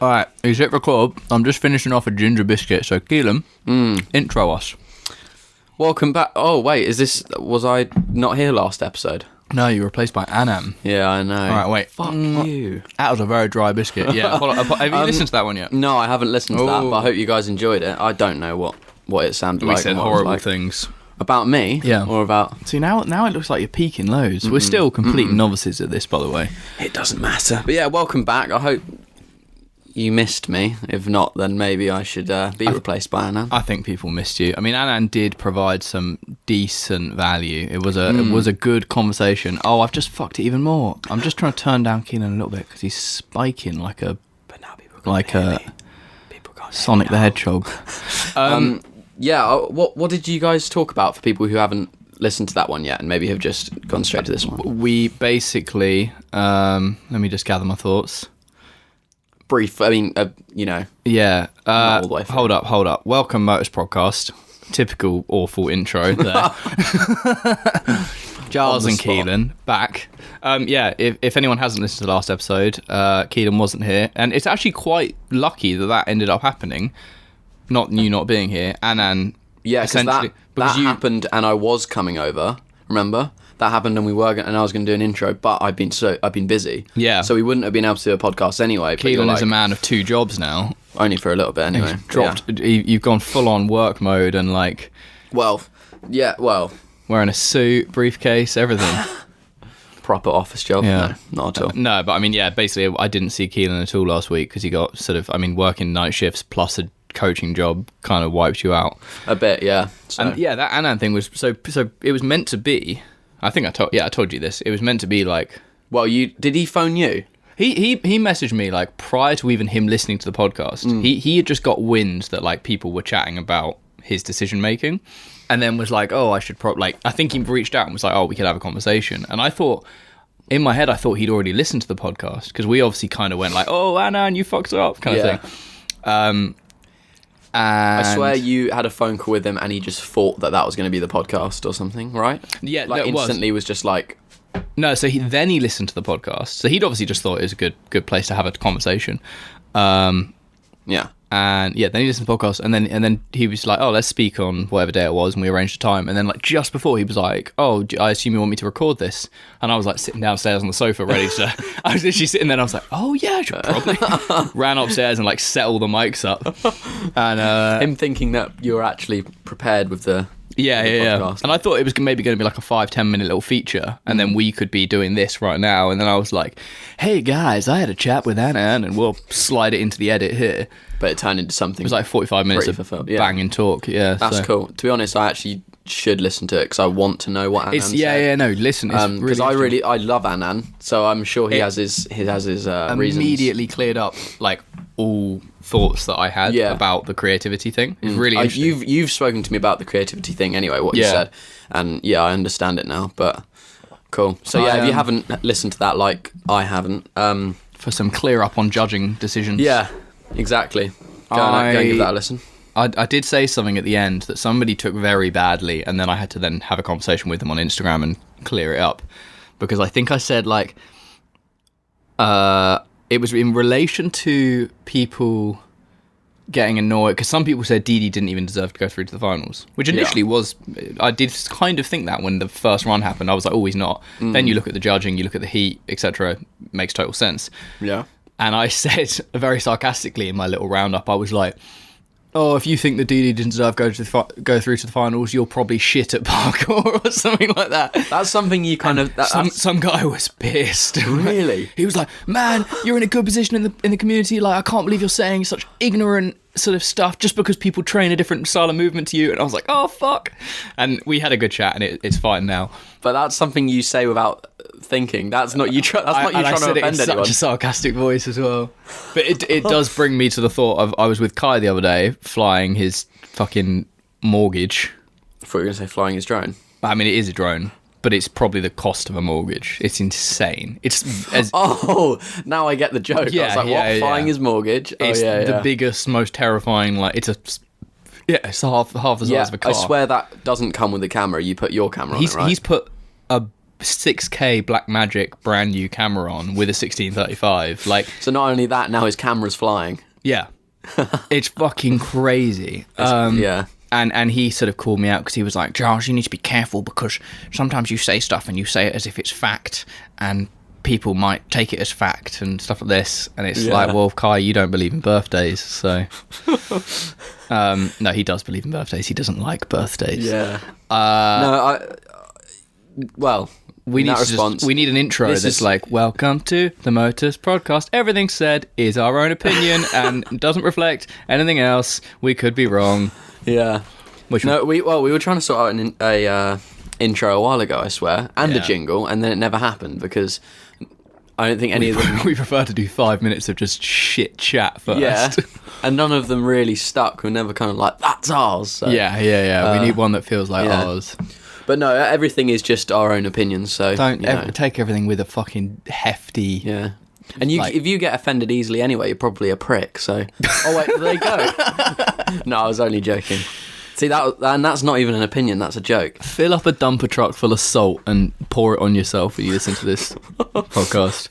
Alright, he's hit record. I'm just finishing off a ginger biscuit, so Kelan, intro us. Welcome back. Oh, wait, was I not here last episode? No, you were replaced by Anam. Yeah, I know. Alright, wait. Fuck you. That was a very dry biscuit. Yeah, have you listened to that one yet? No, I haven't listened to that, but I hope you guys enjoyed it. I don't know what it sounded like. We said horrible things. About me? Yeah. Or about... See, now it looks like you're peaking loads. We're still complete novices at this, by the way. It doesn't matter. But yeah, welcome back. I hope you missed me. If not, then maybe I should be replaced by Anand. I think people missed you. I mean, Anand did provide some decent value. It was a good conversation. Oh, I've just fucked it even more. I'm just trying to turn down Kelan a little bit because he's spiking like a Sonic the Hedgehog. Yeah, what did you guys talk about for people who haven't listened to that one yet and maybe have just gone straight to this one? We basically, let me just gather my thoughts. Brief, I mean, you know. Yeah. Not all the way through. Hold up. Welcome, Motus Prodcast. Typical awful intro there. Giles and Kelan back. Yeah, if anyone hasn't listened to the last episode, Kelan wasn't here. And it's actually quite lucky that ended up happening. Not you not being here, Anand. Yeah, because that happened, and I was coming over. Remember that happened, and I was going to do an intro, but I've been busy. Yeah, so we wouldn't have been able to do a podcast anyway. Kelan is a man of two jobs now. Only for a little bit, anyway. You've gone full on work mode and like. Well. Wearing a suit, briefcase, everything. Proper office job. Yeah. No, not at all. No, but I mean, yeah. Basically, I didn't see Kelan at all last week because he got working night shifts plus a coaching job kind of wiped you out a bit, yeah. So. And yeah, that Anand thing was so it was meant to be. I think I told you this. It was meant to be like. Well, did he phone you? He messaged me like prior to even him listening to the podcast. He had just got wind that like people were chatting about his decision making, and then was like, oh, I should I think he reached out and was like, oh, we could have a conversation. And I thought. In my head, I thought he'd already listened to the podcast because we obviously kind of went like, "Oh, Anand, you fucked up," kind of thing. And I swear you had a phone call with him and he just thought that was going to be the podcast or something, right? Yeah, like instantly was just like... No, so he listened to the podcast. So he'd obviously just thought it was a good place to have a conversation. Yeah. And yeah, then he listened to the podcast and then he was like, oh, let's speak on whatever day it was, and we arranged a time. And then like just before he was like, oh, I assume you want me to record this? And I was like sitting downstairs on the sofa ready to... I was literally sitting there and I was like, oh yeah, I should probably... Ran upstairs and like set all the mics up. And him thinking that you were actually prepared with the... Yeah. And I thought it was maybe going to be like a 5-10 minute little feature, and then we could be doing this right now. And then I was like, hey guys, I had a chat with Anand, and we'll slide it into the edit here. But it turned into something. It was like 45 minutes of banging talk. Yeah, that's cool. To be honest, I actually should listen to it because I want to know what Anand said. Yeah, no, listen. Because I love Anand, so I'm sure he has his reasons. Immediately cleared up like all thoughts that I had about the creativity thing. It's really interesting. You've spoken to me about the creativity thing anyway, what you said, and yeah, I understand it now. But cool. So yeah, if you haven't listened to that, like I haven't, for some clear up on judging decisions. Yeah, exactly. Go and give that a listen. I did say something at the end that somebody took very badly, and then I had to then have a conversation with them on Instagram and clear it up, because I think I said like, it was in relation to people getting annoyed because some people said Didi didn't even deserve to go through to the finals, which initially was, I did kind of think that when the first run happened. I was like, oh, he's not. Then you look at the judging, you look at the heat, etc. Makes total sense. Yeah. And I said very sarcastically in my little roundup, I was like, oh, if you think that Didi didn't deserve to go through to the finals, you're probably shit at parkour or something like that. That's something you kind of... Some guy was pissed. Really? He was like, man, you're in a good position in the community. Like, I can't believe you're saying such ignorant sort of stuff just because people train a different style of movement to you. And I was like, oh, fuck. And we had a good chat, and it's fine now. But that's something you say without thinking. That's not you. That's not you trying to offend anyone. Such a sarcastic voice as well. But it does bring me to the thought of I was with Kai the other day flying his fucking mortgage. I thought you were going to say flying his drone. I mean, it is a drone, but it's probably the cost of a mortgage. It's insane. Oh, now I get the joke. Yeah, I was like, what? Flying his mortgage? It's the biggest, most terrifying. Like it's half the size of a car. I swear that doesn't come with the camera. You put your camera on it, right? He's put a 6K Blackmagic brand new camera on with a 1635. Like, so not only that, now his camera's flying. Yeah. It's fucking crazy. Yeah. And he sort of called me out because he was like, Giles, you need to be careful because sometimes you say stuff and you say it as if it's fact and people might take it as fact and stuff like this. And it's like, well, Kai, you don't believe in birthdays, so... no, he does believe in birthdays. He doesn't like birthdays. Yeah. We need an intro that's like, welcome to the Motus Prodcast. Everything said is our own opinion and doesn't reflect anything else. We could be wrong. Yeah. We were trying to sort out an intro a while ago, I swear, and a jingle, and then it never happened because I don't think any of them... We prefer to do 5 minutes of just shit chat first. Yeah, and none of them really stuck. We're never kind of like, that's ours. So. Yeah. We need one that feels like ours. But no, everything is just our own opinions, so... Don't take everything with a fucking hefty... Yeah. And if you get offended easily anyway, you're probably a prick, so... Oh, wait, there you go. No, I was only joking. See, and that's not even an opinion, that's a joke. Fill up a dumper truck full of salt and pour it on yourself when you listen to this podcast.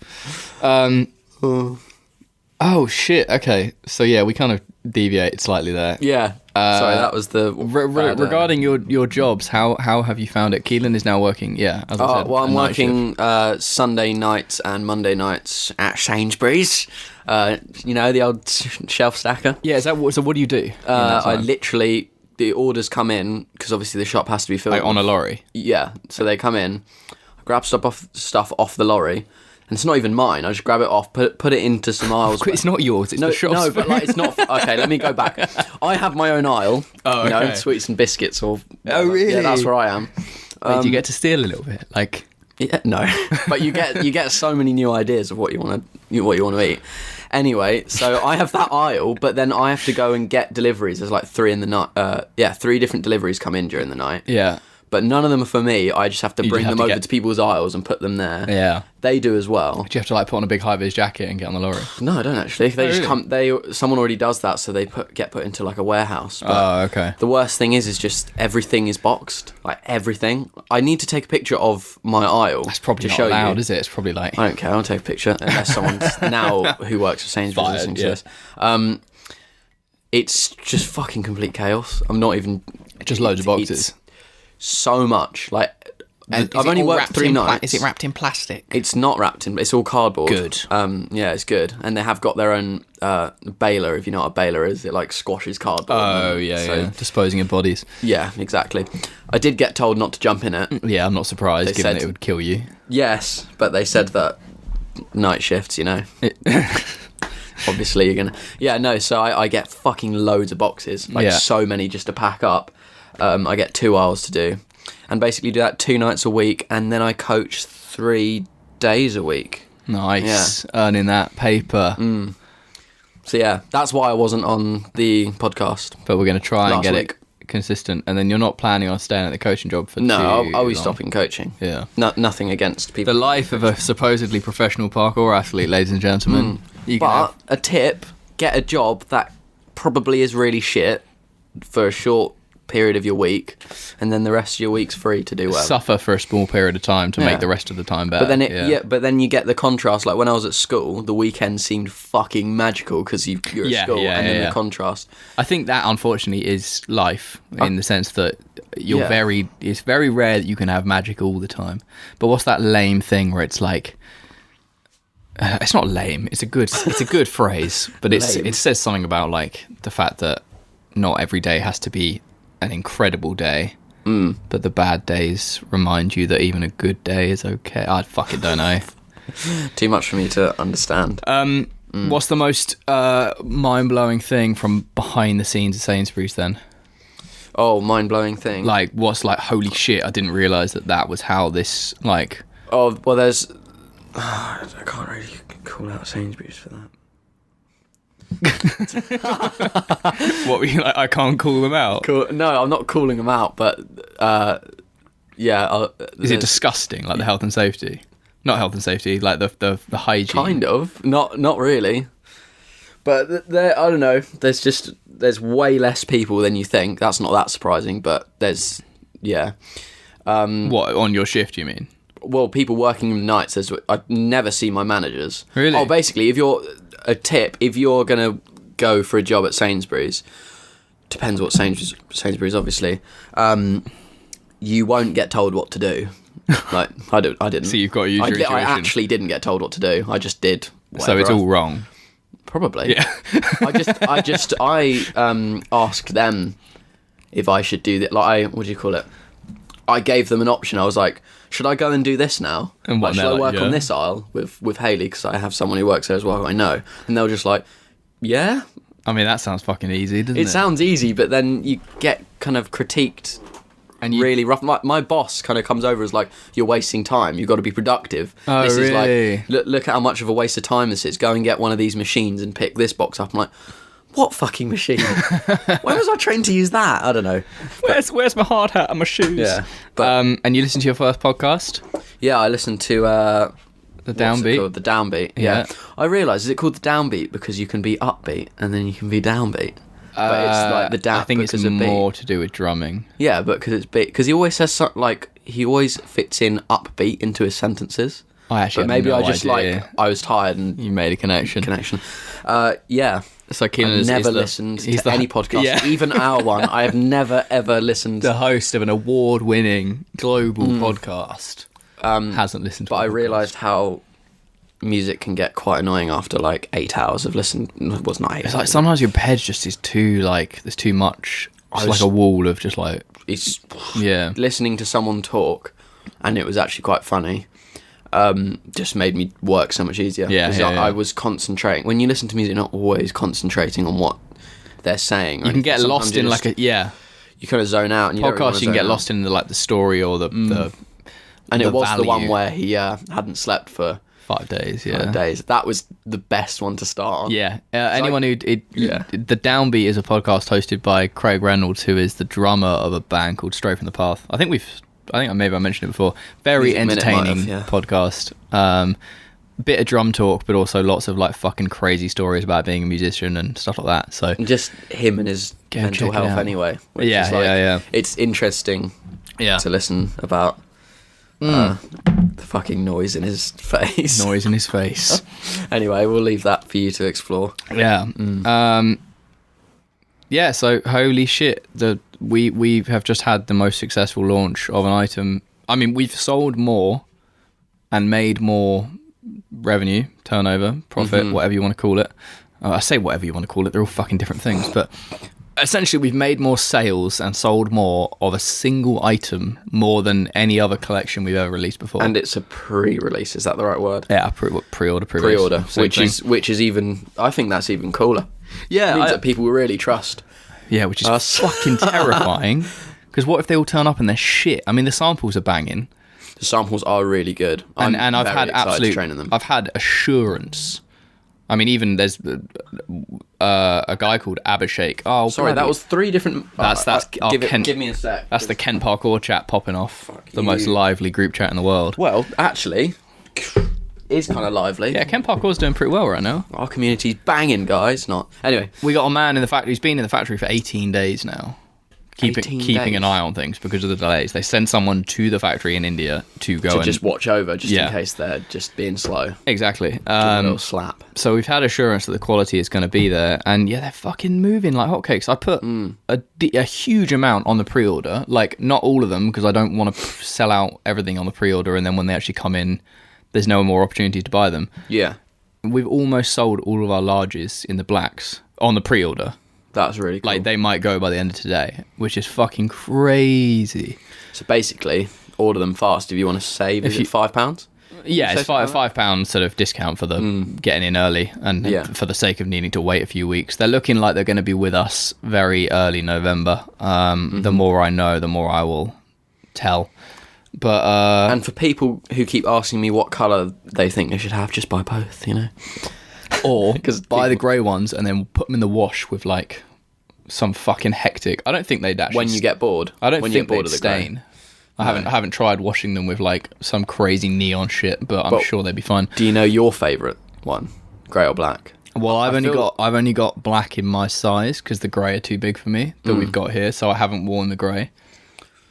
Oh, shit, okay. So, yeah, we kind of deviated slightly there. Yeah. Sorry, that was the... regarding your jobs, how have you found it? Kelan is now working, as I said. Well, I'm working Sunday nights and Monday nights at Sainsbury's. The old shelf stacker. Yeah, so what do you do? I literally... The orders come in, because obviously the shop has to be filled. Like on a lorry? Yeah, so they come in, I grab stuff off the lorry, and it's not even mine. I just grab it off, put it into some aisles. It's not yours, it's the shop's. No, but like, it's not... Okay, let me go back. I have my own aisle, sweets and biscuits or... Oh, really? Yeah, that's where I am. Wait, do you get to steal a little bit? Like... Yeah, no. But you get so many new ideas of what you want to eat. Anyway, so I have that aisle, but then I have to go and get deliveries. There's like 3 in the night. 3 different deliveries come in during the night. Yeah. But none of them are for me. I just have to bring them over to people's aisles and put them there. Yeah. They do as well. Do you have to like put on a big high-vis jacket and get on the lorry? No, I don't actually. They just come. Someone already does that, so they get put into like a warehouse. But okay. The worst thing is just everything is boxed. Like everything. I need to take a picture of my aisle. That's probably not allowed, is it? It's probably like... I don't care. I'll take a picture unless someone's now who works for Sainsbury's listening to this. It's just fucking complete chaos. I'm not even... Just loads of boxes. So much. Like, and I've only worked 3 nights. Is it wrapped in plastic? It's not wrapped in... It's all cardboard. Good. Yeah, it's good. And they have got their own baler, if you know what a baler is. It, like, squashes cardboard. Oh, yeah. Disposing of bodies. Yeah, exactly. I did get told not to jump in it. Yeah, I'm not surprised, given that it would kill you. Yes, but they said that night shifts, Obviously, you're going to... Yeah, no, so I get fucking loads of boxes. Like, so many just to pack up. I get 2 hours to do. And basically do that 2 nights a week, and then I coach 3 days a week. Nice. Yeah. Earning that paper. So yeah, that's why I wasn't on the podcast. But we're going to try and get it consistent. And then you're not planning on staying at the coaching job for I'll be stopping coaching. Yeah. Nothing against people. The life of a supposedly professional parkour athlete, ladies and gentlemen. A tip, get a job that probably is really shit for a short period of your week, and then the rest of your week's free to do well. Suffer for a small period of time to make the rest of the time better. But then you get the contrast. Like when I was at school, the weekend seemed fucking magical because you're at school, and then the contrast. I think that unfortunately is life in the sense that it's very rare that you can have magic all the time. But what's that lame thing where it's like, it's not lame. It's a good phrase, but it says something about like the fact that not every day has to be an incredible day, but the bad days remind you that even a good day is okay. I fucking don't know. Too much for me to understand. What's the most mind-blowing thing from behind the scenes of Sainsbury's then? Oh, mind-blowing thing. Like, what's like, holy shit, I didn't realise that was how this, like... Oh, well, there's... I can't really call out Sainsbury's for that. What were you like? I can't call them out. Cool. No, I'm not calling them out, but is it disgusting? Like the health and safety, not health and safety, like the hygiene. Kind of, not really. But there, I don't know. There's way less people than you think. That's not that surprising, but there's What on your shift? You mean? well, people working in nights, I never see my managers. Really? Oh, basically, if you're gonna go for a job at Sainsbury's, depends what Sainsbury's obviously, you won't get told what to do. Like I didn't. So you've got to use your intuition. I actually didn't get told what to do. I just did. So it's all wrong. Probably. Yeah. I asked them if I should do that. Like, what do you call it? I gave them an option. I was like, should I go and do this now? And what, should I work yeah. on this aisle with Hayley, because I have someone who works there as well who I know. And they were just like, yeah. I mean, that sounds fucking easy, doesn't it? It sounds easy, but then you get kind of critiqued and really rough. My boss kind of comes over as like, you're wasting time. You've got to be productive. Oh, this really? is like, look at how much of a waste of time this is. Go and get one of these machines and pick this box up. I'm like, what fucking machine? When was I trained to use that? I don't know. Where's my hard hat and my shoes? Yeah. But, and you listened to your first podcast? Yeah, I listened to... The Downbeat? The Downbeat, Yeah. I realised, is it called the Downbeat because you can be upbeat and then you can be downbeat? But it's like the down. I think it's more to do with drumming. Yeah, but because it's beat. Because he always says something like, he always fits in upbeat into his sentences. I actually But maybe have no I just idea. like, I was tired and... You made a connection. Yeah. So Kelan I've is never the- listened he's to the- any podcast, yeah. even our one. I have never, ever listened. The host of an award-winning global podcast hasn't listened to But a I podcast. realised how music can get quite annoying after like 8 hours of listening. It was not 8 It's hours. like sometimes your head just is too, like, there's too much. It's like a wall of just like, It's yeah. listening to someone talk, and it was actually quite funny. Just made me work so much easier. Yeah, 'Cause yeah. I was concentrating. When you listen to music, you're not always concentrating on what they're saying. You can get lost in like a, yeah. You kind of zone out. And you don't really Podcast, wanna you can get zone out. lost in the story or the And it was the one value. where he hadn't slept for 5 days, yeah. 5 days. That was the best one to start on. Yeah, anyone the Downbeat is a podcast hosted by Craig Reynolds, who is the drummer of a band called Straight from the Path. I think maybe I mentioned it before. Very Music Minute entertaining might have, yeah. podcast. Bit of drum talk, but also lots of like fucking crazy stories about being a musician and stuff like that. So And just him and his Go mental check it health out. anyway. Which Yeah, is like, yeah. It's interesting yeah, to listen about the fucking noise in his face. noise in his face. Anyway, we'll leave that for you to explore. Yeah. Yeah, so holy shit, we have just had the most successful launch of an item. I mean, we've sold more and made more revenue, turnover, profit, whatever you want to call it. I say whatever you want to call it, they're all fucking different things, but essentially we've made more sales and sold more of a single item more than any other collection we've ever released before. And it's a pre-release, is that the right word? Yeah, pre-order, Pre-order, same which thing. is even, I think that's even cooler. Yeah, It means that people really trust. Yeah, which is Us. fucking terrifying. Because what if they all turn up and they're shit? I mean, the samples are banging, The samples are really good. and I've very had excited to absolute. train in them. I've had assurance. I mean, even there's a guy called Abhishek. Oh, Sorry, bloody- that was 3 different... That's Kent. give me a sec. That's the Kent Parkour chat popping off. The you. most lively group chat in the world. Well, actually, is kind of lively. Yeah, Kent Parkour's doing pretty well right now. Our community's banging, guys. Not anyway. We got a man in the factory. He's been in the factory for 18 days now. 18 Keeping an days? eye on things because of the delays. They send someone to the factory in India to go To and just watch over, just Yeah. in case they're just being slow. exactly. Give them a little slap. So we've had assurance that the quality is going to be there, and yeah, they're fucking moving like hotcakes. I put a huge amount on the pre-order, like not all of them because I don't want to sell out everything on the pre-order, and then when they actually come in, there's no more opportunity to buy them. Yeah, We've almost sold all of our larges in the blacks on the pre-order. that's really cool. Like they might go by the end of today, which is fucking crazy. So basically, order them fast if you want to save. Is it £5? Yeah, it's Say something like £5 sort of discount for the getting in early, and Yeah. for the sake of needing to wait a few weeks. They're looking like they're going to be with us very early November. The more I know, the more I will tell. But And for people who keep asking me what colour they think they should have, just buy both, you know? or 'Cause buy the people- grey ones and then put them in the wash with like some fucking hectic. I don't think they'd actually. When you get bored. I don't when you think get bored they'd of the grey. stain. I haven't tried washing them with like some crazy neon shit, but I'm sure they'd be fine. Do you know your favourite one? Grey or black? Well, I've feel- only got black in my size because the grey are too big for me that we've got here, so I haven't worn the grey.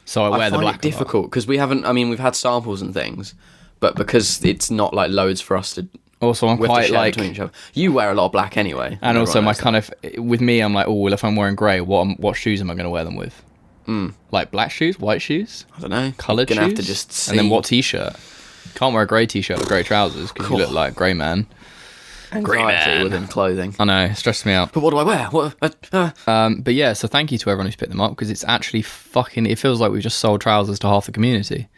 So I wear the find black it difficult because we haven't. I mean, we've had samples and things, but because it's not like loads for us to. Also, I'm we have to quite share like. between each other. You wear a lot of black anyway, And also, everyone my knows kind of with me, I'm like, oh well, if I'm wearing grey, what shoes am I going to wear them with? Like black shoes, white shoes, I don't know. coloured shoes, You're gonna have to just see. and then what t-shirt? Can't wear a grey t-shirt with grey trousers because you look like grey man. Anxiety within clothing. I know, it stresses me out. But what do I wear? But yeah, so thank you to everyone who's picked them up because it's actually fucking. It feels like we've just sold trousers to half the community.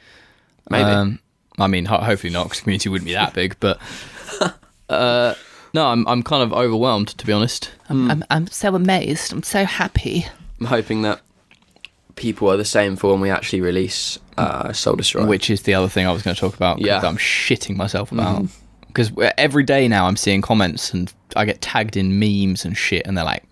Maybe. I mean, hopefully not, because the community wouldn't be that big. But no, I'm kind of overwhelmed, to be honest. I'm so amazed. I'm so happy. I'm hoping that people are the same for when we actually release Soul Destroy. Which is the other thing I was going to talk about. Yeah. That I'm shitting myself about. Because every day now I'm seeing comments and I get tagged in memes and shit, and they're like,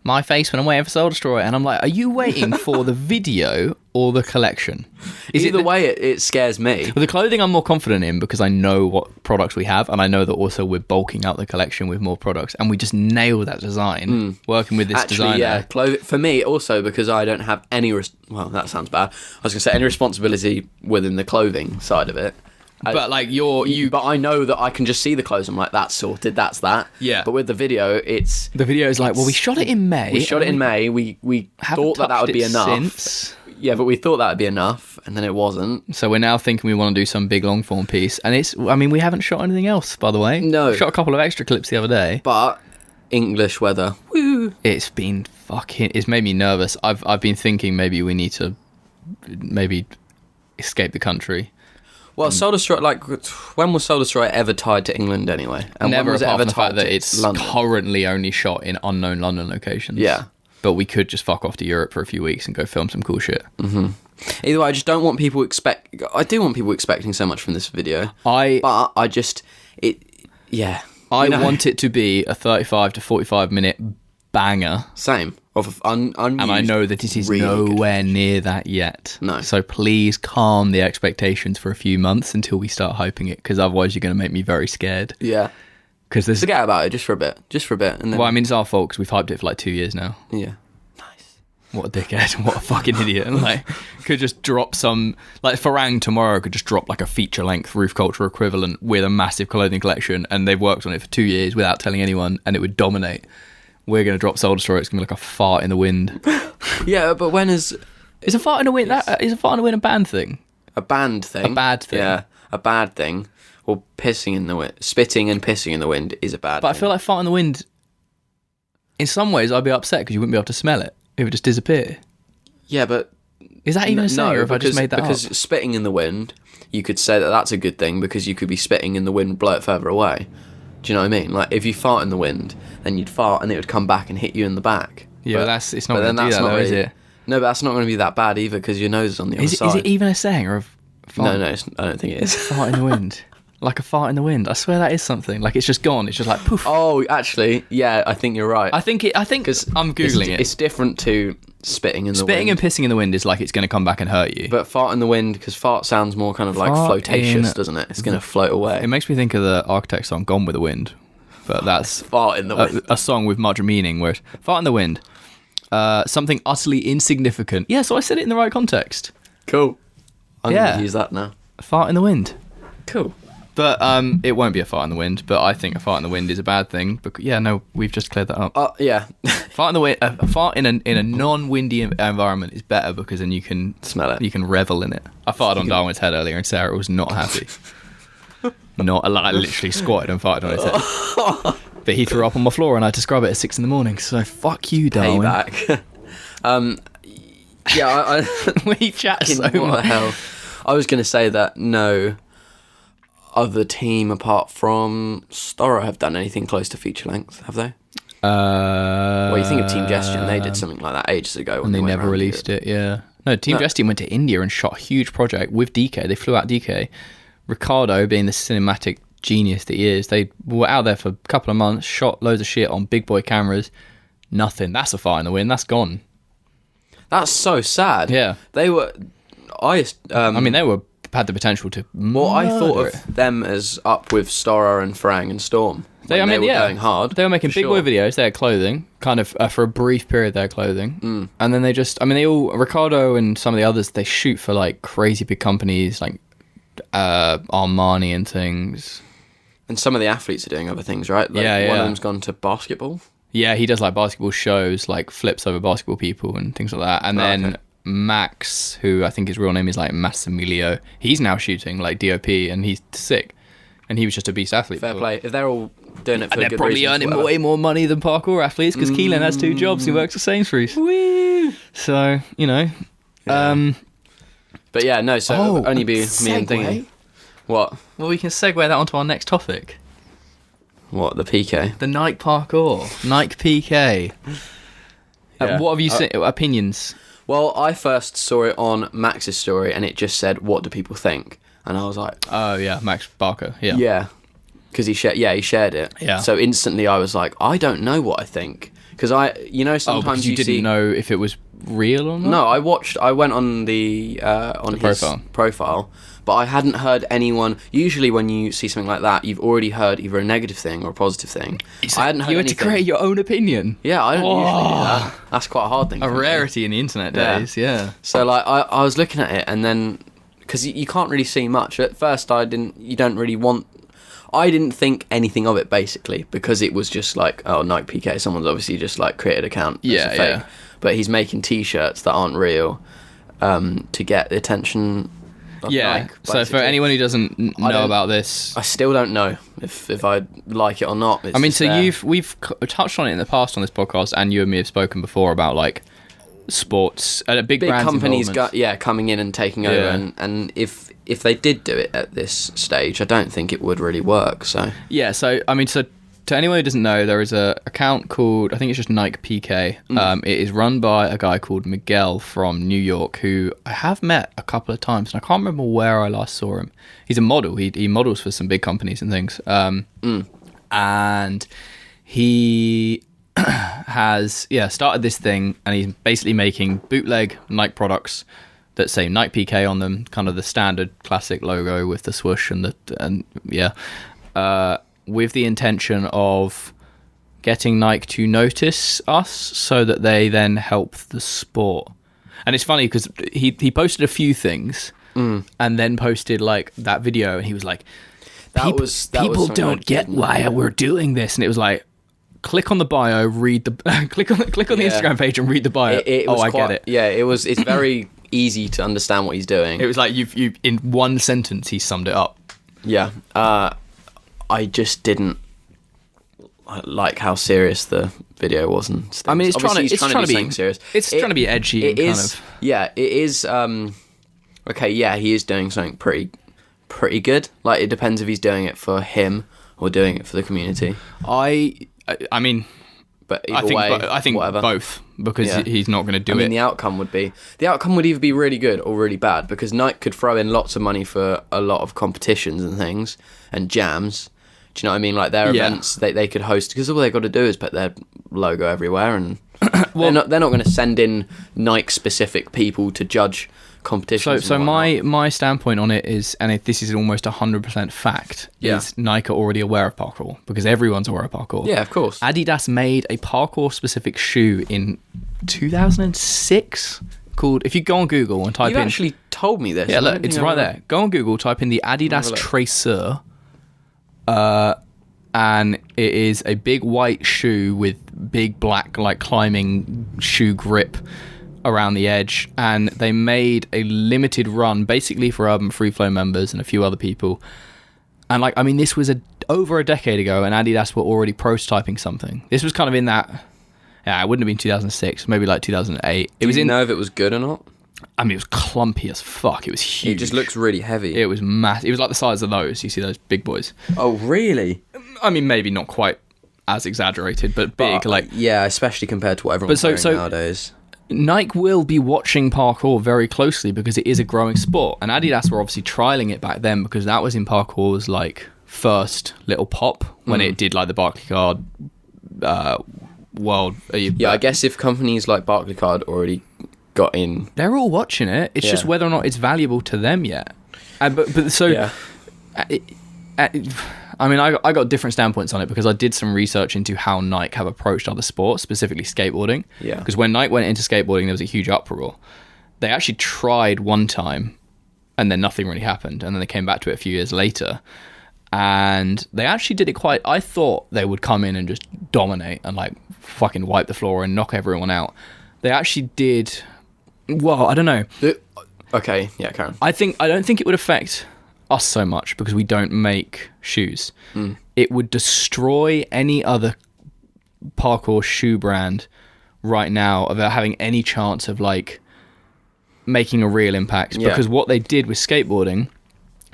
my face when I'm waiting for Soul Destroy, and I'm like, are you waiting for the video or the collection? Either way, it scares me. Well, the clothing I'm more confident in because I know what products we have, and I know that also we're bulking out the collection with more products, and we just nail that design working with this designer. Yeah, for me also because I don't have any. Well, that sounds bad. I was going to say any responsibility within the clothing side of it. But like but I know that I can just see the clothes. I'm like, that's sorted. That's that. Yeah. But with the video, the video is like, well, we shot it in May. We shot it in May. We thought that would be enough. Since. Yeah, but we thought that would be enough, and then it wasn't. So we're now thinking we want to do some big long form piece, and we haven't shot anything else, by the way. No. We shot a couple of extra clips the other day. But English weather. Woo. It's made me nervous. I've been thinking maybe we need to escape the country. Well, Soul Destroy, when was Soul Destroy ever tied to England anyway? And never, when was it apart ever from the fact tied that to it's London? currently only shot in unknown London locations. Yeah. But we could just fuck off to Europe for a few weeks and go film some cool shit. Mm-hmm. Either way, I just don't want people I do want people expecting so much from this video. I want it to be a 35 to 45 minute banger. Same. And I know that it is really nowhere near that yet. No. So please calm the expectations for a few months until we start hyping it, because otherwise you're going to make me very scared. Yeah. Because forget about it just for a bit. And then, well, I mean, it's our fault because we've hyped it for like 2 years now. Yeah. Nice. What a dickhead. What a fucking idiot. And like, could just drop some, like Farang tomorrow could just drop like a feature length Roof Culture equivalent with a massive clothing collection, and they've worked on it for 2 years without telling anyone, and it would dominate. We're going to drop Soul Destroy. It's going to be like a fart in the wind. Yeah, but when is a fart in the wind? Is a fart in the wind a band thing? A band thing? A bad thing. Yeah, a bad thing. Or pissing in the wind. Spitting and pissing in the wind is a bad thing. But I feel like fart in the wind, in some ways, I'd be upset because you wouldn't be able to smell it. It would just disappear. Yeah, but is that even a saying, or have I just made that up? Because spitting in the wind, you could say that that's a good thing because you could be spitting in the wind, blow it further away. Do you know what I mean? Like, if you fart in the wind, then you'd fart and it would come back and hit you in the back. Yeah, but it's not going to do that, though, is it? No, but that's not going to be that bad either because your nose is on the other side. Is it even a saying, or a fart? No, I don't think it is. Fart in the wind. Like a fart in the wind. I swear that is something. Like, it's just gone. It's just like, poof. Oh, actually, yeah, I think you're right. I think because I'm Googling it. It's different to spitting in the wind. Spitting and pissing in the wind is like it's going to come back and hurt you. But fart in the wind, because fart sounds more kind of like flotacious, doesn't it? It's going to float away. It makes me think of the Architect song Gone with the Wind. But that's fart in the wind. A song with much meaning, where it's fart in the wind. Something utterly insignificant. Yeah, so I said it in the right context. Cool. I'm going to use that now. Fart in the wind. Cool. But it won't be a fart in the wind. But I think a fart in the wind is a bad thing. Because, yeah, no, we've just cleared that up. Yeah. Fart in the wind. A fart in a non-windy environment is better because then you can smell it. You can revel in it. I farted on Darwin's head earlier, and Sarah was not happy. I literally squatted and farted on his head. But he threw up on my floor, and I had to scrub it at 6 a.m. So fuck you, Darwin. Payback. Yeah, we chat so much. What the hell? I was going to say that no other team apart from Storrow have done anything close to feature length, have they? Well, you think of Team Gestion, they did something like that ages ago. And they never released it, yeah. No, Team Gestion went to India and shot a huge project with DK. They flew out DK. Ricardo, being the cinematic genius that he is, they were out there for a couple of months, shot loads of shit on big boy cameras. Nothing. That's a fart in the wind. That's gone. That's so sad. Yeah. They were... I mean, they had the potential to... Well, I thought of them as up with Storrow and Farang and Storm. They were going hard. They were making big boy videos. They had clothing, kind of for a brief period. They had clothing, and then they all Ricardo and some of the others. They shoot for like crazy big companies like Armani and things. And some of the athletes are doing other things, right? Like one of them's gone to basketball. Yeah, he does like basketball shows, like flips over basketball people and things like that. And then Max, who I think his real name is like Massimilio, he's now shooting like DOP and he's sick. And he was just a beast athlete. Fair play. If they're all doing it for and good reasons. They're probably earning way more money than parkour athletes because Kelan has 2 jobs. He works at Sainsbury's. Woo! So, you know. Yeah. But yeah, no, so it'll only be me and Thingy. What? Well, we can segue that onto our next topic. What, the PK? The Nike parkour. NikePK. Yeah. What have you seen? Opinions? Well, I first saw it on Max's story and it just said, what do people think? And I was like... Oh, yeah, Max Barker, yeah. Yeah, because he shared it. Yeah. So instantly I was like, I don't know what I think. Because sometimes you didn't know if it was real or not? No, I went on on his profile, but I hadn't heard anyone. Usually, when you see something like that, you've already heard either a negative thing or a positive thing. I hadn't heard you had anything. to create your own opinion. Yeah, I don't usually do that. That's quite a hard thing. A rarity in the internet days. Yeah. So like, I was looking at it, and then because you can't really see much at first, I didn't think anything of it basically because it was just like, oh, NikePK. Someone's obviously just like created an account. Yeah. But he's making T-shirts that aren't real to get the attention of Nike, so for anyone who doesn't know about this... I still don't know if I like it or not. I mean, so we've touched on it in the past on this podcast, and you and me have spoken before about like sports and big companies coming in and taking over, and if they did do it at this stage, I don't think it would really work. So to anyone who doesn't know, there is a account called, I think it's just NikePK. It is run by a guy called Miguel from New York, who I have met a couple of times, and I can't remember where I last saw him. He's a model. He models for some big companies and things. And he has started this thing, and he's basically making bootleg Nike products that say NikePK on them, kind of the standard classic logo with the swoosh with the intention of getting Nike to notice us so that they then help the sport. And it's funny because he posted a few things and then posted like that video, and he was like, people don't get why we're doing this. And it was like, click on the bio, read the click on the Instagram page and read the bio. I get it. Yeah, it's very easy to understand what he's doing. It was like you in one sentence he summed it up. Yeah. I just didn't like how serious the video was and stuff. I mean, it's trying to be serious. It's trying to be edgy. It is. Yeah, it is. Okay, yeah, he is doing something pretty good. Like, it depends if he's doing it for him or doing it for the community. I mean, but I think whatever. Both, because he's not going to do it. I mean, the outcome would either be really good or really bad, because Nike could throw in lots of money for a lot of competitions and things and jams. Do you know what I mean? Like their events, they could host, because all they got to do is put their logo everywhere, and they're not going to send in Nike specific people to judge competitions. So my standpoint on it is, and this is almost 100% fact, is Nike are already aware of parkour, because everyone's aware of parkour. Yeah, of course. Adidas made a parkour specific shoe in 2006 called, if you go on Google and type in... You actually told me this. Yeah, look, it's right there. Go on Google, type in the Adidas Tracer, and it is a big white shoe with big black like climbing shoe grip around the edge, and they made a limited run basically for Urban Free Flow members and a few other people. And like, I mean, this was over a decade ago, and Adidas were already prototyping something. This was kind of in that, it wouldn't have been 2006, maybe like 2008. Do you know if it was good or not? I mean, it was clumpy as fuck. It was huge. It just looks really heavy. It was massive. It was like the size of those. You see those big boys. Oh, really? I mean, maybe not quite as exaggerated, but big. Yeah, especially compared to what everyone's wearing nowadays. Nike will be watching parkour very closely because it is a growing sport, and Adidas were obviously trialing it back then because that was in parkour's like first little pop when it did like the Barclaycard world. I guess if companies like Barclaycard already got in, they're all watching it. It's just whether or not it's valuable to them yet. I I mean, I got different standpoints on it because I did some research into how Nike have approached other sports, specifically skateboarding. Yeah. Because when Nike went into skateboarding, there was a huge uproar. They actually tried one time, and then nothing really happened. And then they came back to it a few years later. And they actually did it quite... I thought they would come in and just dominate and, like, fucking wipe the floor and knock everyone out. They actually did... Well, I don't know. Okay, yeah, Karen. I don't think it would affect us so much because we don't make shoes. It would destroy any other parkour shoe brand right now of having any chance of, like, making a real impact. Yeah. Because what they did with skateboarding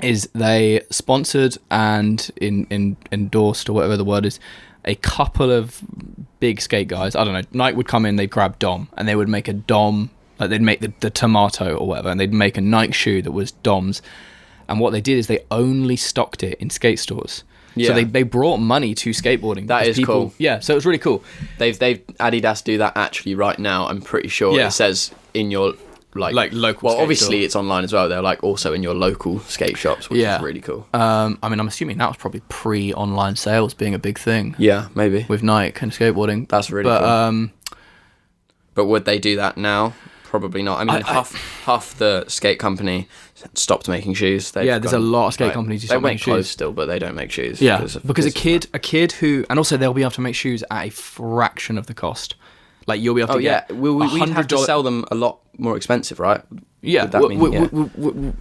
is they sponsored and endorsed, or whatever the word is, a couple of big skate guys. I don't know. Nike would come in, they'd grab Dom, and they would make a Dom, like they'd make the tomato or whatever, and they'd make a Nike shoe that was Dom's. And what they did is they only stocked it in skate stores. Yeah. So they brought money to skateboarding. That is cool. Yeah, so it was really cool. They've Adidas do that actually right now. I'm pretty sure Yeah. it says in your like local. Well, skate obviously store. it's online as well. They're like also in your local skate shops, which is really cool. I mean, I'm assuming that was probably pre-online sales being a big thing Yeah, maybe. with Nike and skateboarding. That's really cool. But would they do that now? Probably not. I mean, half the skate company stopped making shoes. There's a lot of skate companies who they stop make making clothes shoes. still, but they don't make shoes. Yeah, because a kid who, and also they'll be able to make shoes at a fraction of the cost. Like you'll be able to get. We'd have to sell them a lot more expensive, right? Yeah, Would that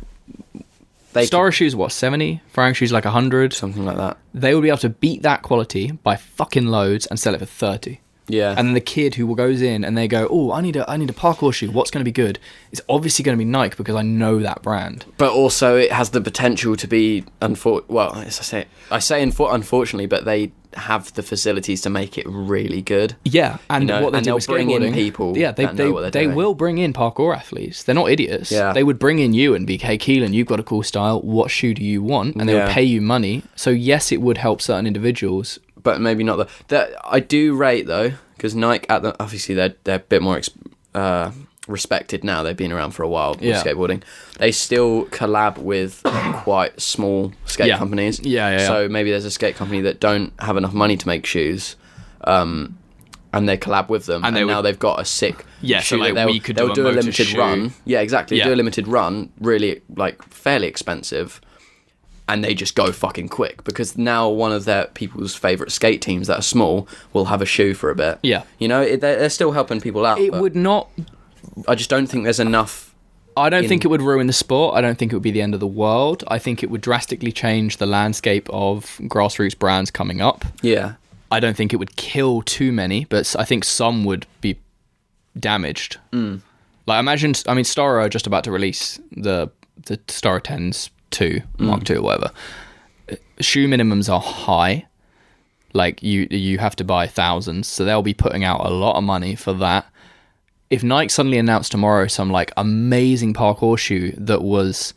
mean, Star shoes what 70? Farang shoes like 100. something like that. They will be able to beat that quality by fucking loads and sell it for 30. Yeah, And then the kid who goes in and they go, oh, I need a parkour shoe. What's going to be good? It's obviously going to be Nike because I know that brand. but also it has the potential to be unfortunately, but they have the facilities to make it really good. Yeah, and what they do they'll with bring in skateboarding, people. Yeah, that know what they're they doing. will bring in parkour athletes. They're not idiots. Yeah. They would bring in you and be, hey, Kelan, you've got a cool style. What shoe do you want? And they would pay you money. So yes, it would help certain individuals. But maybe not that I do rate though, because Nike obviously they're a bit more respected now. They've been around for a while with skateboarding. They still collab with quite small skate companies. Yeah. So maybe there's a skate company that don't have enough money to make shoes, and they collab with them, and now they've got a sick Yeah, shoe so like that we could they'll do do a a Motus limited shoe. run. Yeah, exactly. Yeah. Do a limited run, really like fairly expensive. And they just go fucking quick because now one of their people's favourite skate teams that are small will have a shoe for a bit. Yeah. You know, they're still helping people out. It but would not. I just don't think there's enough. I don't think it would ruin the sport. I don't think it would be the end of the world. I think it would drastically change the landscape of grassroots brands coming up. Yeah. I don't think it would kill too many, but I think some would be damaged. Like imagine, I mean, Stara are just about to release the Stara 10s 2, Mark 2 or whatever. Shoe minimums are high. Like you have to buy thousands, so they'll be putting out a lot of money for that. If Nike suddenly announced tomorrow some like amazing parkour shoe that was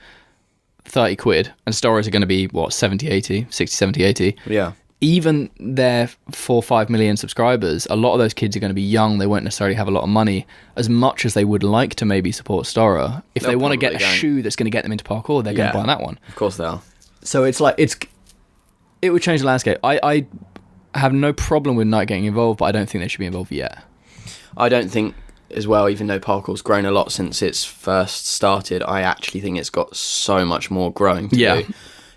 30 quid and Stories are going to be what 60, 70, 80. Yeah. Even their 4 or 5 million subscribers, a lot of those kids are going to be young. They won't necessarily have a lot of money. As much as they would like to maybe support Stara, if they want to get a shoe that's going to get them into parkour, they're going to buy that one. Of course they are. So it's like it would change the landscape. I have no problem with Nike getting involved, but I don't think they should be involved yet. I don't think as well, even though parkour's grown a lot since it's first started, I actually think it's got so much more growing to do.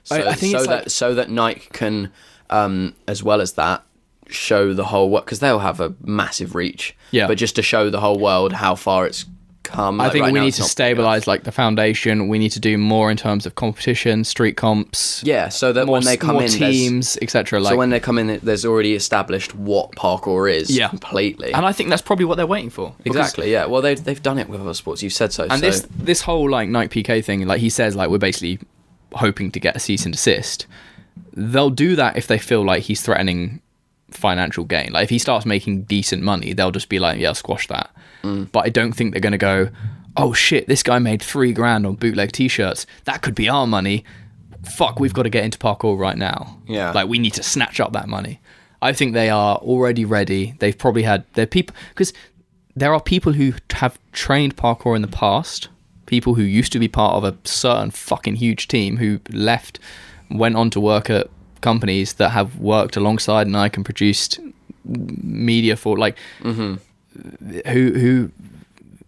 So, I think so that Nike can, as well as that, show the whole world, because they'll have a massive reach. Yeah. But just to show the whole world how far it's come. I think right we now need it's to not big stabilize like the foundation. We need to do more in terms of competition, street comps. Yeah, so that more, when they come more in, teams, etc. So when they come in, there's already established what parkour is completely. And I think that's probably what they're waiting for. Exactly, yeah. Well, they've done it with other sports. You've said so. And this whole like NikePK thing, like he says, like we're basically hoping to get a cease and desist. They'll do that if they feel like he's threatening financial gain. Like if he starts making decent money, they'll just be like, yeah, squash that. But I don't think they're going to go, oh shit, this guy made $3,000 on bootleg t-shirts. That could be our money. Fuck, we've got to get into parkour right now. Yeah. Like we need to snatch up that money. I think they are already ready. They've probably had their people, because there are people who have trained parkour in the past, people who used to be part of a certain fucking huge team who left, went on to work at companies that have worked alongside Nike and produced media for like who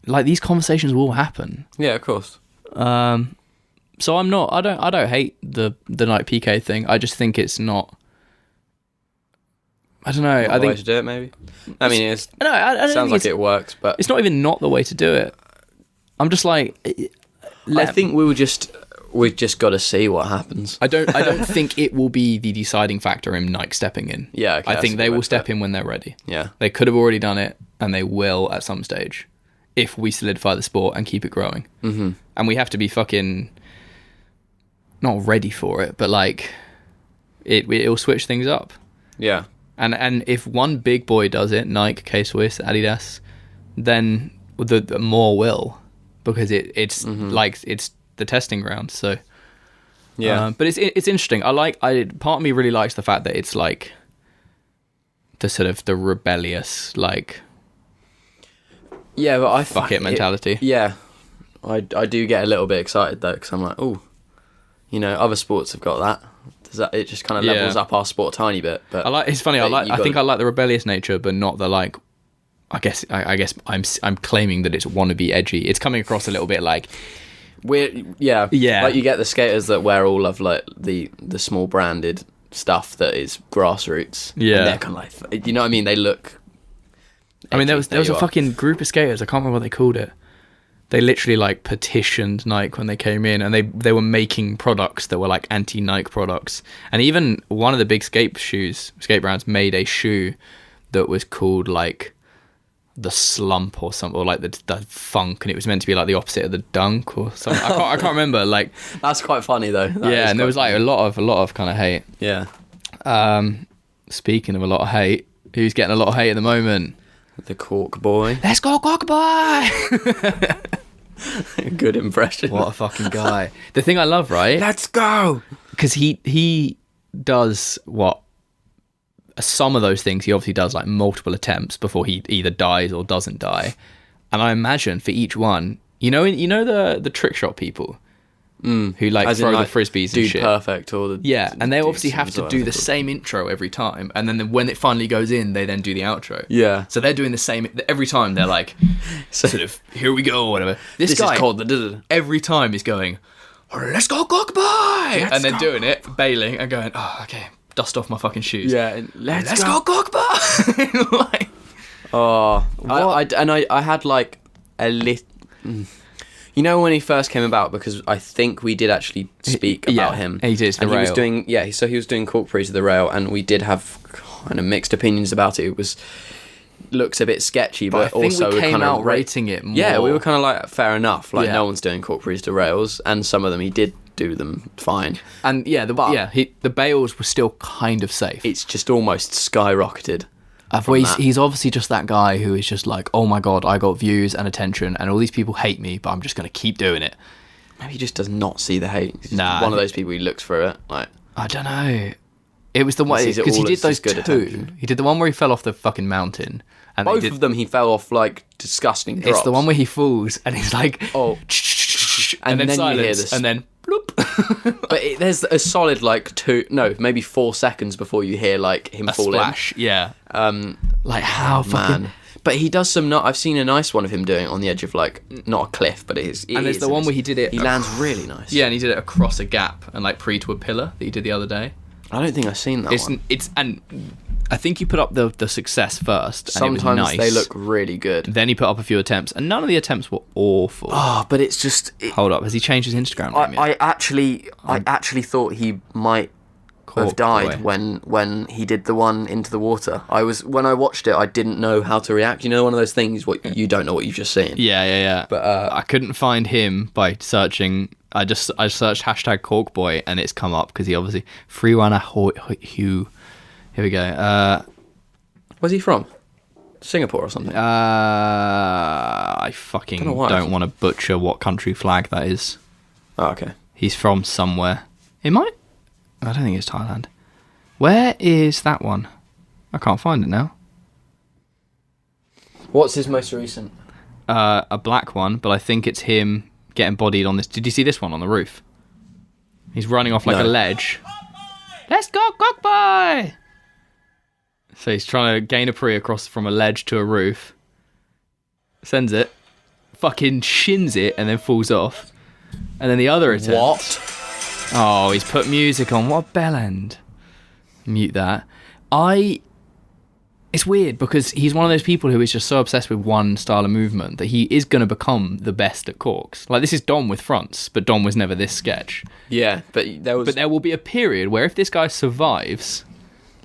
like these conversations will happen. Yeah, of course. So I don't hate the NikePK thing. I just think it's not. I don't know. Not I the think way to do it, maybe. I mean, it I don't sounds think like it works, but it's not even not the way to do it. I'm just like, I think we've just got to see what happens. I don't think it will be the deciding factor in Nike stepping in. Yeah, okay, I think they will step in when they're ready. Yeah, they could have already done it, and they will at some stage, if we solidify the sport and keep it growing. Mm-hmm. And we have to be fucking not ready for it, but like it'll switch things up. Yeah. And if one big boy does it, Nike, K-Swiss, Adidas, then the more will, because it's like it's the testing ground. So yeah, but it's interesting. Part of me really likes the fact that it's like the sort of the rebellious like but I fuck it mentality. I do get a little bit excited though, because I'm like, oh, other sports have got that. It just kind of levels up our sport a tiny bit. But it's funny. I think I like the rebellious nature, but not the like. I guess I'm claiming that it's wannabe edgy. It's coming across a little bit like Like you get the skaters that wear all of like the small branded stuff that is grassroots. Yeah, and they're kind of like, you know what I mean? They look. I mean, there was a fucking group of skaters. I can't remember what they called it. They literally like petitioned Nike when they came in, and they were making products that were like anti-Nike products. And even one of the big skate brands made a shoe that was called like the Slump or something, or like the Funk, and it was meant to be like the opposite of the Dunk or something. I can't remember. Like that's quite funny though. And there was like a lot of kind of hate. Yeah. Speaking of a lot of hate, who's getting a lot of hate at the moment? The Cork Boy. Let's go, Cork Boy! Good impression. What a fucking guy. The thing I love, right? Let's go! Because he does what? Some of those things he obviously does like multiple attempts before he either dies or doesn't die. And I imagine for each one, you know the trick shot people who like throw the frisbees and shit. Perfect or and they obviously have to do the same intro every time, and then when it finally goes in, they then do the outro. Yeah. So they're doing the same every time. They're like, sort of, here we go, or whatever. This guy is called the every time is going, let's go, Cork Boy, and then doing it, bailing, and going, oh, okay, dust off my fucking shoes. Yeah, and let's go, Cork Boy. Like, I had like a little. You know when he first came about, because I think we did actually speak about him. He did the rail. He was doing Cork Breeze of the rail, and we did have kind of mixed opinions about it. It looks a bit sketchy, but I think also we came kind out of rating it more. Yeah, we were kind of like, fair enough. Like no one's doing Cork Breeze to rails, and some of them he did do them fine. And the bails were still kind of safe. It's just almost skyrocketed. He's obviously just that guy who is just like, oh my god, I got views and attention, and all these people hate me, but I'm just going to keep doing it. Maybe he just does not see the hate. He's one of those people who looks through it. Like, I don't know. It was the one because he did those two. Attention. He did the one where he fell off the fucking mountain, and both of them he fell off like disgusting drops. It's the one where he falls and he's like, oh, and then silence, you hear this, and then bloop. But there's a solid like maybe 4 seconds before you hear like him fall splash. Yeah. Like how fucking. Man. But he does some. I've seen a nice one of him doing it on the edge of like not a cliff, but it is. And there's the one where he did it. He lands really nice. Yeah, and he did it across a gap and like to a pillar that he did the other day. I don't think I've seen that one. And I think you put up the success first. Sometimes and it was nice. They look really good. Then he put up a few attempts, and none of the attempts were awful. Oh, but it's just. Hold up, has he changed his Instagram name yet? I actually thought he might have died when he did the one into the water. When I watched it, I didn't know how to react. You know, one of those things what you don't know what you've just seen. Yeah. But I couldn't find him by searching. I searched hashtag Cork Boy, and it's come up because he obviously Freerunner Hugh. Here we go. Where's he from? Singapore or something? I fucking don't want to butcher what country flag that is. Oh, okay. He's from somewhere. It might. I don't think it's Thailand. Where is that one? I can't find it now. What's his most recent? A black one, but I think it's him getting bodied on this. Did you see this one on the roof? He's running off like a ledge. Let's go, Cork Boy! So he's trying to gain a pre across from a ledge to a roof. Sends it. Fucking shins it and then falls off. And then the other attempt. What? Oh, he's put music on. What a bellend. Mute that. It's weird because he's one of those people who is just so obsessed with one style of movement that he is going to become the best at corks. Like, this is Dom with fronts, but Dom was never this sketch. Yeah, but there will be a period where if this guy survives...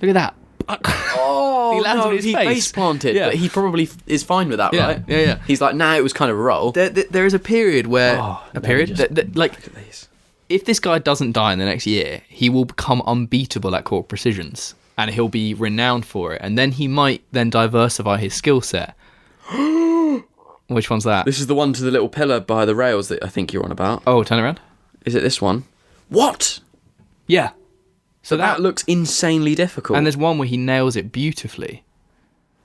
Look at that. Oh, he lands on his he face. face planted, but he probably is fine with that, right? Yeah. He's like, nah, it was kind of a roll. There is a period where... like, look at these. If this guy doesn't die in the next year, he will become unbeatable at cork precisions. And he'll be renowned for it. And then he might then diversify his skill set. Which one's that? This is the one to the little pillar by the rails that I think you're on about. Oh, turn around. Is it this one? What? Yeah. So that looks insanely difficult. And there's one where he nails it beautifully.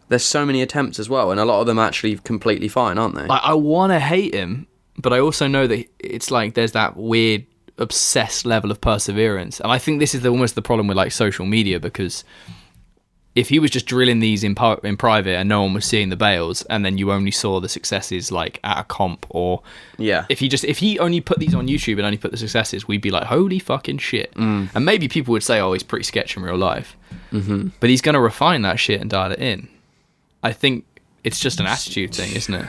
There's so many attempts as well, and a lot of them actually completely fine, aren't they? I want to hate him, but I also know that it's like there's that weird obsessed level of perseverance. And I think this is almost the problem with like social media, because if he was just drilling these in private and no one was seeing the bails, and then you only saw the successes like at a comp, or if he only put these on YouTube and only put the successes, we'd be like, holy fucking shit. And maybe people would say, oh, he's pretty sketchy in real life. But he's going to refine that shit and dial it in. I think it's just an attitude thing, isn't it?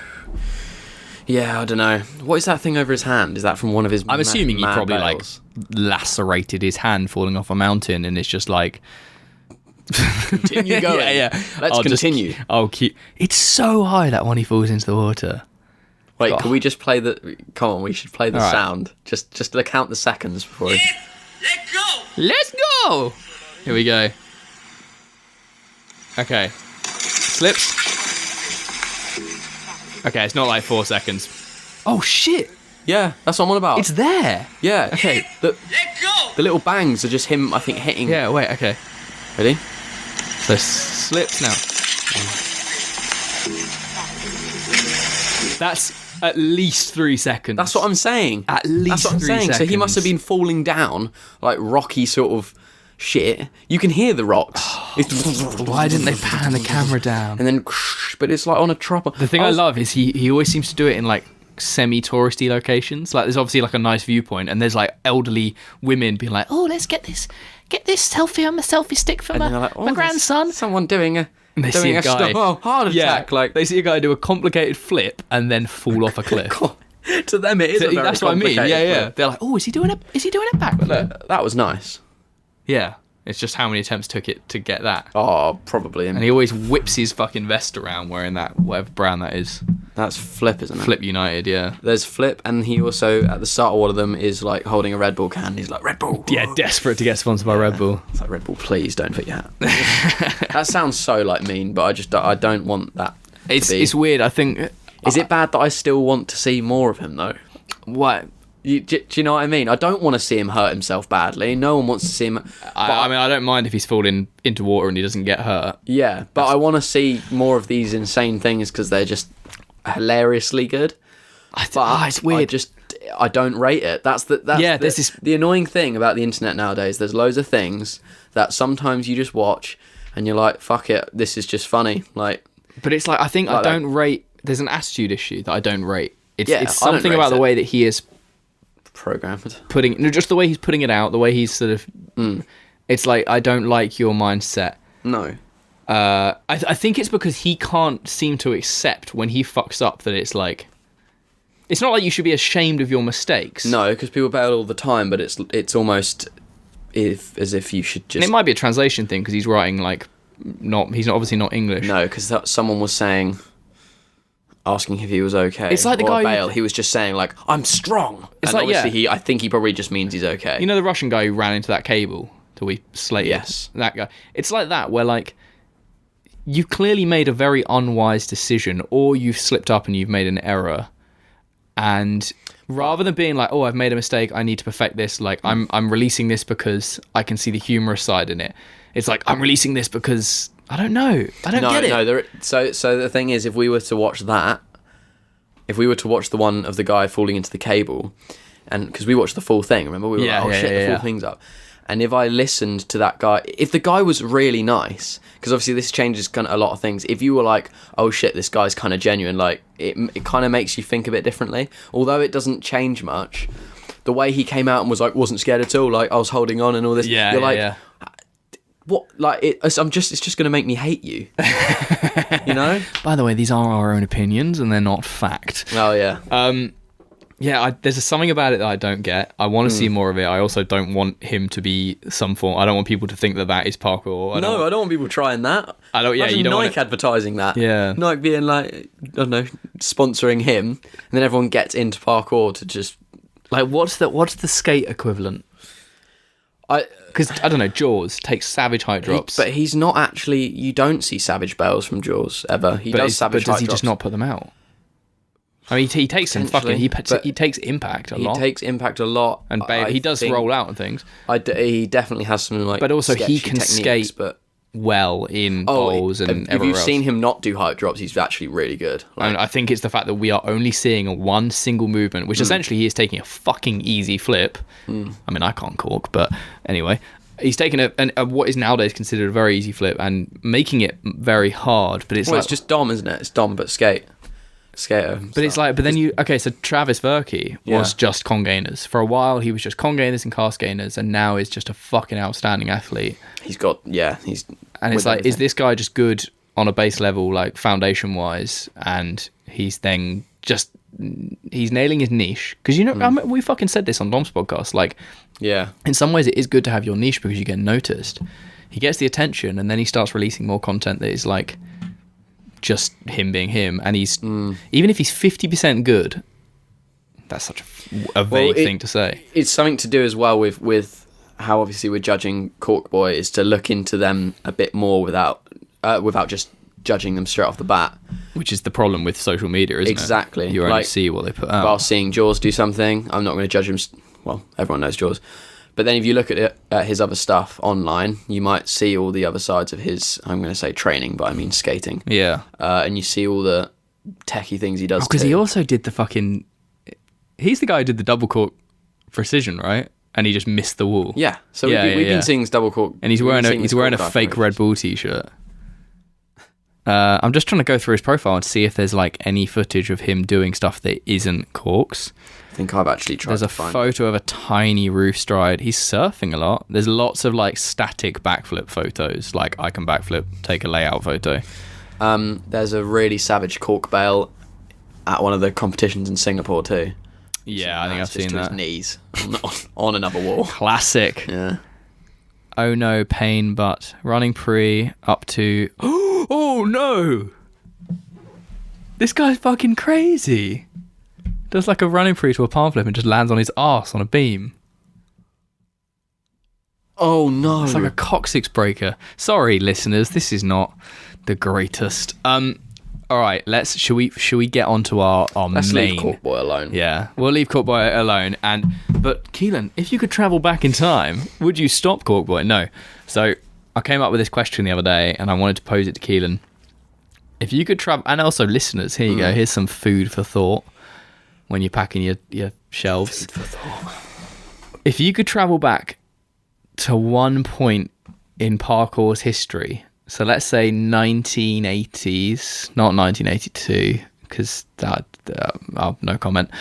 Yeah, I don't know. What is that thing over his hand? Is that from one of his I'm assuming he probably bails? like lacerated his hand falling off a mountain, and it's just like continue going. yeah. Let's continue. It's so high that when he falls into the water. Wait, can we just play the... Come on, we should play the All right. sound. Just to count the seconds before... Let's go! Let's go! Here we go. Okay. Slips. Okay, it's not like 4 seconds. Oh, shit! Yeah, that's what I'm on about. It's there! Yeah. Okay. Let's go! The little bangs are just him, I think, hitting... Yeah, wait, okay. Ready? So slips now. That's at least 3 seconds. That's what I'm saying. At least That's what I'm 3 saying. So he seconds. must have been falling down, like rocky sort of shit. You can hear the rocks. Why didn't they pan the camera down? And then... But it's like on a chopper. The thing I love is he always seems to do it in like semi-touristy locations. Like there's obviously like a nice viewpoint, and there's like elderly women being like, "Oh, let's get this selfie on my selfie stick for my like, my grandson." Someone doing a... And they see a guy. Heart attack. Like they see a guy do a complicated flip and then fall off a cliff. to them, it is. A very That's what I mean. complicated Yeah. flip. They're like, "Oh, is he doing it back?" Look, that was nice. Yeah. It's just how many attempts took it to get that. Oh, probably. And he always whips his fucking vest around wearing that, whatever brand that is. That's Flip, isn't it? Flip United, yeah. There's Flip, and he also, at the start of one of them, is like holding a Red Bull can. He's like, Red Bull. Yeah, desperate to get sponsored by Red Bull. It's like, Red Bull, please don't put your hat. That sounds so like mean, but I don't want that. It's weird. I think. Is it bad that I still want to see more of him though? What? Do you know what I mean? I don't want to see him hurt himself badly. No one wants to see him. I mean, I don't mind if he's falling into water and he doesn't get hurt. Yeah, but I want to see more of these insane things because they're just hilariously good. It's weird. I don't rate it. That's the annoying thing about the internet nowadays. There's loads of things that sometimes you just watch and you're like, fuck it, this is just funny. Like, but it's like I think like I don't rate. There's an attitude issue that I don't rate. It's I don't something rate about the it. way that he is programmed. just the way he's putting it out, the way he's sort of. It's like I don't like your mindset. No. I think it's because he can't seem to accept when he fucks up that it's like. It's not like you should be ashamed of your mistakes. No, because people bail all the time, but it's almost as if you should just. And it might be a translation thing because he's writing like he's obviously not English. No, because someone was asking if he was okay. It's like the guy bail. He was just saying like, I'm strong. It's and like, obviously I think he probably just means he's okay. You know the Russian guy who ran into that cable till we slated? Yes. That guy. It's like that where like you clearly made a very unwise decision, or you've slipped up and you've made an error, and rather than being like, oh, I've made a mistake, I need to perfect this, like I'm releasing this because I can see the humorous side in it. It's like I'm releasing this because I don't know. I don't get it. No, so the thing is, if we were to watch the one of the guy falling into the cable, and because we watched the full thing, remember we were like, oh shit, the full thing's up, And if I listened to that guy, if the guy was really nice, because obviously this changes kind of a lot of things. If you were like, oh shit, this guy's kind of genuine, like it kind of makes you think a bit differently. Although it doesn't change much, the way he came out and was like, wasn't scared at all, like I was holding on and all this. Yeah, you're like, yeah. What? Like it's just going to make me hate you. You know? By the way, these are our own opinions and they're not fact. Oh yeah. Yeah, there's something about it that I don't get. I want to see more of it. I also don't want him to be some form. I don't want people to think that is parkour. I don't want people trying that. I don't. Yeah, Imagine you don't Nike want advertising that. Yeah, Nike being like, I don't know, sponsoring him, and then everyone gets into parkour to just like what's the skate equivalent? Because I don't know. Jaws takes savage height drops, but he's not actually. You don't see savage bails from Jaws ever. He does savage height drops. But does he just not put them out? I mean, he takes some fucking. He takes impact a lot. He takes impact a lot, and he does roll out and things. He definitely has some like. But also, he can skate well in bowls and everywhere else. If you've seen him not do height drops, he's actually really good. And I think it's the fact that we are only seeing one single movement, which essentially he is taking a fucking easy flip. I mean, I can't cork, but anyway. He's taken a what is nowadays considered a very easy flip and making it very hard. But it's it's just dom, isn't it? It's dom, but skater. But it's like, but then so Travis Verkey was just con gainers. For a while, he was just con gainers and cast gainers, and now is just a fucking outstanding athlete. And it's like, everything. Is this guy just good on a base level, like foundation wise, and he's then just he's nailing his niche? Because I mean, we fucking said this on Dom's podcast. Like, in some ways, it is good to have your niche because you get noticed. He gets the attention, and then he starts releasing more content that is like. Just him being him, and he's even if he's 50% good, that's such a vague thing to say. It's something to do as well with how obviously we're judging Cork Boy is to look into them a bit more without just judging them straight off the bat. Which is the problem with social media, isn't it? Exactly. You only see what they put out. While seeing Jaws do something, I'm not going to judge him. Well, everyone knows Jaws. But then if you look at his other stuff online, you might see all the other sides of his, I'm going to say training, but I mean skating. Yeah. And you see all the techie things he does because he also did the fucking... He's the guy who did the double cork precision, right? And he just missed the wall. Yeah. So we've been seeing his double cork. And he's wearing a fake Red Bull t-shirt. I'm just trying to go through his profile and see if there's like any footage of him doing stuff that isn't corks. I think I've actually tried. There's a photo of a tiny roof stride. He's surfing a lot. There's lots of like static backflip photos, like I can backflip, take a layout photo. There's a really savage cork bail at one of the competitions in Singapore too. Yeah, I think I've seen that. His knees on another wall. Classic. Yeah. Oh no, pain, but running pre up to. Oh no! This guy's fucking crazy. Does like a running free to a palm flip and just lands on his arse on a beam. Oh no! It's like a coccyx breaker. Sorry, listeners, this is not the greatest. All right, should we get onto our Let's main? Leave Cork Boy alone. Yeah, we'll leave Cork Boy alone. But Kelan, if you could travel back in time, would you stop Cork Boy? No. So I came up with this question the other day, and I wanted to pose it to Kelan. If you could travel, and also listeners, here you go. Here's some food for thought. When you're packing your shelves. If you could travel back to one point in parkour's history, so let's say 1980s, not 1982, because that, no comment.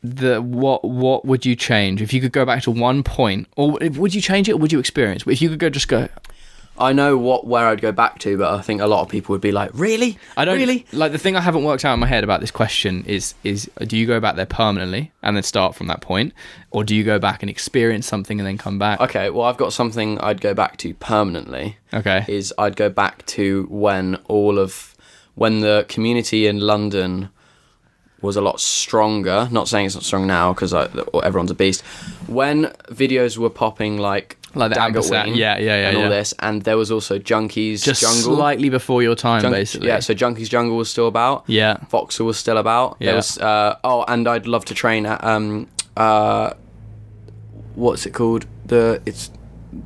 What would you change if you could go back to one point, or would you change it, or would you experience? If you could just go. I know where I'd go back to, but I think a lot of people would be like, really? Really? Like, the thing I haven't worked out in my head about this question is do you go back there permanently and then start from that point? Or do you go back and experience something and then come back? Okay, well, I've got something I'd go back to permanently. Okay. Is I'd go back to when the community in London was a lot stronger. Not saying it's not strong now, because everyone's a beast. When videos were popping like the Daggett yeah, and all this, and there was also Junkies just Jungle. Slightly before your time, basically. Yeah, so Junkies Jungle was still about. Yeah. Voxel was still about. Yeah. There was, and I'd love to train at, what's it called? It's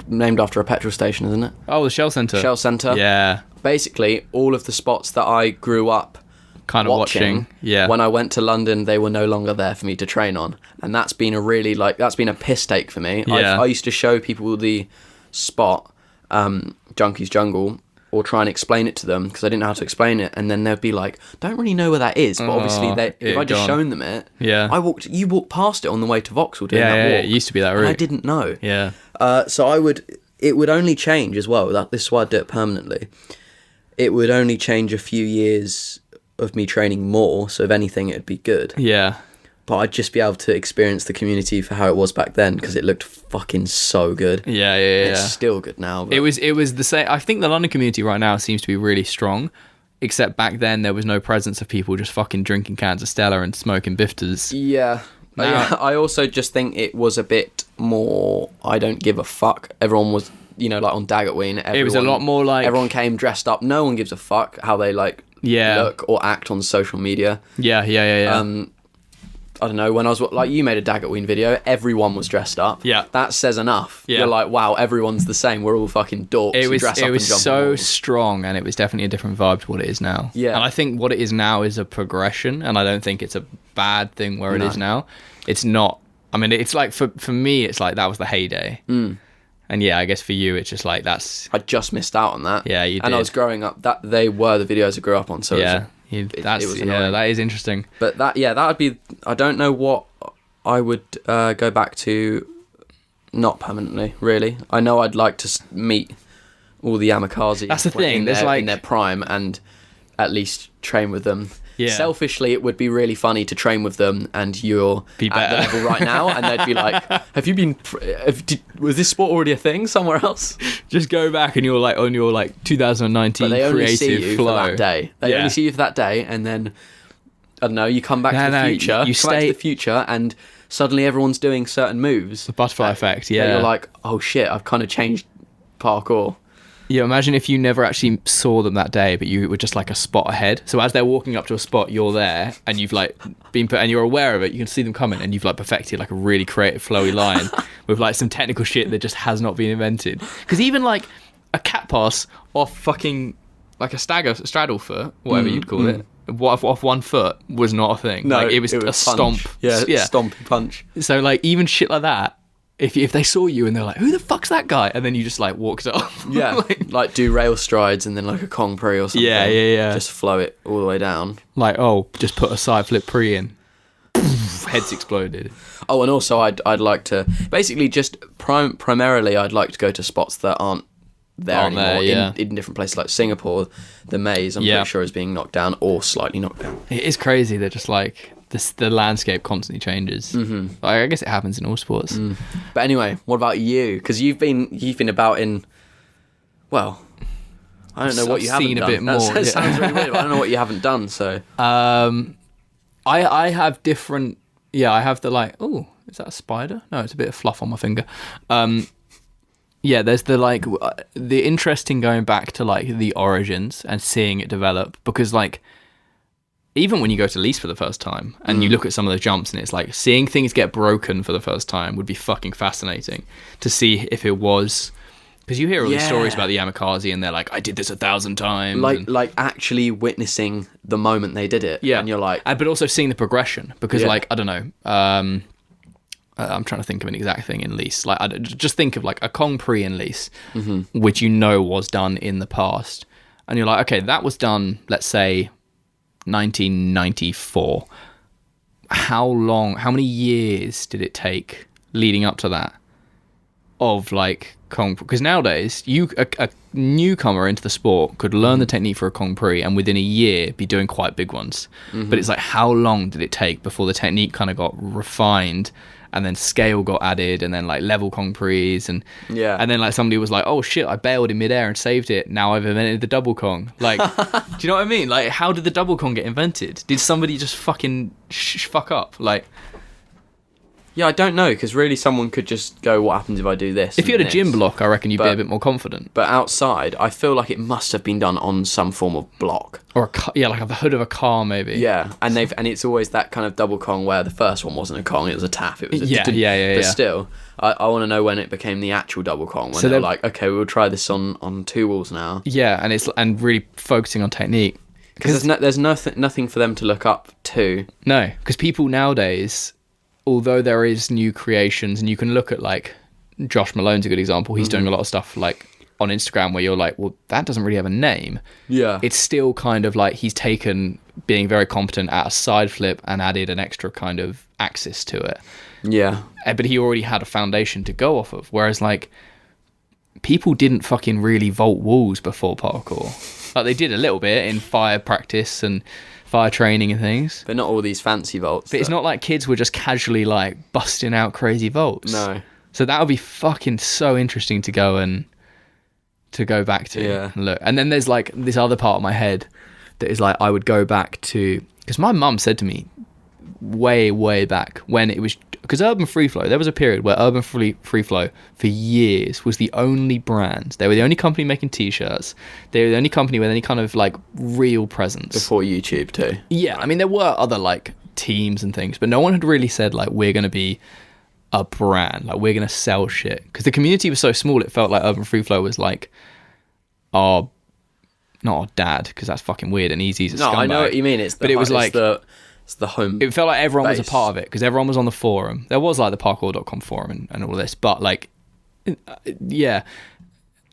named after a petrol station, isn't it? Oh, the Shell Centre. Shell Centre. Yeah. Basically, all of the spots that I grew up kind of watching. Yeah. When I went to London, they were no longer there for me to train on, and that's been a piss take for me. Yeah. I used to show people the spot, Junkies Jungle, or try and explain it to them because I didn't know how to explain it, and then they'd be like, "Don't really know where that is," but obviously if I just shown them it, you walked past it on the way to Vauxhall doing that walk. Yeah, it used to be that route. I didn't know. Yeah. So it would only change as well. This is why I do it permanently. It would only change a few years of me training more. So if anything, it'd be good. Yeah. But I'd just be able to experience the community for how it was back then because it looked fucking so good. Yeah. It's still good now. But... It was the same. I think the London community right now seems to be really strong. Except back then there was no presence of people just fucking drinking cans of Stella and smoking bifters. Yeah. I also just think it was a bit more I don't give a fuck. Everyone was, like on Daggotween. It was a lot more like... Everyone came dressed up. No one gives a fuck how they look or act on social media. Yeah. I don't know, when I was, you made a Daggotween video, everyone was dressed up. Yeah. That says enough. Yeah. You're like, wow, everyone's the same. We're all fucking dorks who dress up and jump It was so walls. strong, and it was definitely a different vibe to what it is now. Yeah. And I think what it is now is a progression, and I don't think it's a bad thing where it is now. It's not, I mean, it's like, for me, it's like, that was the heyday. And yeah, I guess for you, it's just like, I just missed out on that. Yeah, you did. And I was growing up, they were the videos I grew up on, so yeah. it was annoying. That is interesting. But that would be, I don't know what I would go back to, not permanently, really. I know I'd like to meet all the Yamakasi. That's the thing. In their prime and at least train with them. Yeah. Selfishly, it would be really funny to train with them and you're at the level right now, and they'd be like, was this sport already a thing somewhere else? Just go back and you're like on your 2019 but they only creative see you flow. For that day. They only see you for that day, and then, I don't know, you come back to the future. You come back to the future, and suddenly everyone's doing certain moves. The butterfly effect, yeah. You're like, oh shit, I've kind of changed parkour. Yeah, imagine if you never actually saw them that day, but you were just like a spot ahead. So as they're walking up to a spot, you're there, and you've been put, and you're aware of it. You can see them coming, and you've perfected a really creative, flowy line with some technical shit that just has not been invented. Because even a cat pass off fucking a straddle foot, whatever you'd call it, off one foot was not a thing. No, it was a stomp. Yeah, stompy punch. So even shit like that. If they saw you and they're like, who the fuck's that guy? And then you just walked off. Yeah, do rail strides and then a Kong pre or something. Yeah. Just flow it all the way down. Just put a side flip pre in. Heads exploded. Oh, and also I'd like to, basically just primarily I'd like to go to spots that aren't there anymore. In different places like Singapore, the maze I'm pretty sure is being knocked down or slightly knocked down. It is crazy. They're just the landscape constantly changes. Mm-hmm. I guess it happens in all sports. But anyway, what about you? Because you've been about in, well, I don't know what you haven't done. I've seen a bit more. That sounds really weird. But I don't know what you haven't done. So, I have different. Yeah, I have the oh, is that a spider? No, it's a bit of fluff on my finger. Yeah, there's the interest in going back to the origins and seeing it develop, because even when you go to Lease for the first time and you look at some of the jumps, and it's seeing things get broken for the first time would be fucking fascinating to see if it was, because you hear all these stories about the Yamakasi and they're like, I did this 1,000 times. Actually witnessing the moment they did it. Yeah. And you're like... but also seeing the progression, because I don't know, I'm trying to think of an exact thing in Lease. Just think of a Kong pre in Lease, which was done in the past. And you're like, okay, that was done, let's say, 1994. How many years did it take leading up to that of Kong? Because nowadays a newcomer into the sport could learn the technique for a Kong pre and within a year be doing quite big ones. But it's how long did it take before the technique kind of got refined, and then scale got added, and then level Kong pre's, and then somebody was like, oh shit, I bailed in midair and saved it, now I've invented the double Kong. Do you know what I mean? How did the double Kong get invented? Did somebody just fucking fuck up? Yeah, I don't know, because really someone could just go, what happens if I do this? If you had a gym block, I reckon you'd be a bit more confident. But outside, I feel like it must have been done on some form of block. Or the hood of a car, maybe. Yeah, and it's always that kind of double Kong where the first one wasn't a Kong, it was a tap. It was But still, I want to know when it became the actual double Kong, when they're like, okay, we'll try this on 2 walls now. Yeah, and really focusing on technique. Because there's nothing for them to look up to. No, because people nowadays, although there is new creations, and you can look at like Josh Malone's a good example. He's doing a lot of stuff like on Instagram where you're like, well, that doesn't really have a name. Yeah. It's still kind of like he's taken being very competent at a side flip and added an extra kind of axis to it. Yeah. But he already had a foundation to go off of. Whereas like people didn't fucking really vault walls before parkour. Like they did a little bit in fire practice and fire training and things. But not all these fancy vaults. But it's not like kids were just casually like busting out crazy vaults. No. So that would be fucking so interesting to go back to. Yeah. And look. And then there's like this other part of my head that is like I would go back to, because my mum said to me way back when it was, because Urban Free Flow, there was a period where Urban Free Flow for years was the only brand. They were the only company making t-shirts. They were the only company with any kind of like real presence. Before YouTube too. Yeah, I mean there were other like teams and things, but no one had really said like we're going to be a brand, like we're going to sell shit. Because the community was so small, it felt like Urban Free Flow was like not our dad, because that's fucking weird, and Easy's a scumbag. I know what you mean. It's the home. It felt like everyone base. was a part of it, because everyone was on the forum. There was like the parkour.com forum and all this, but like, yeah.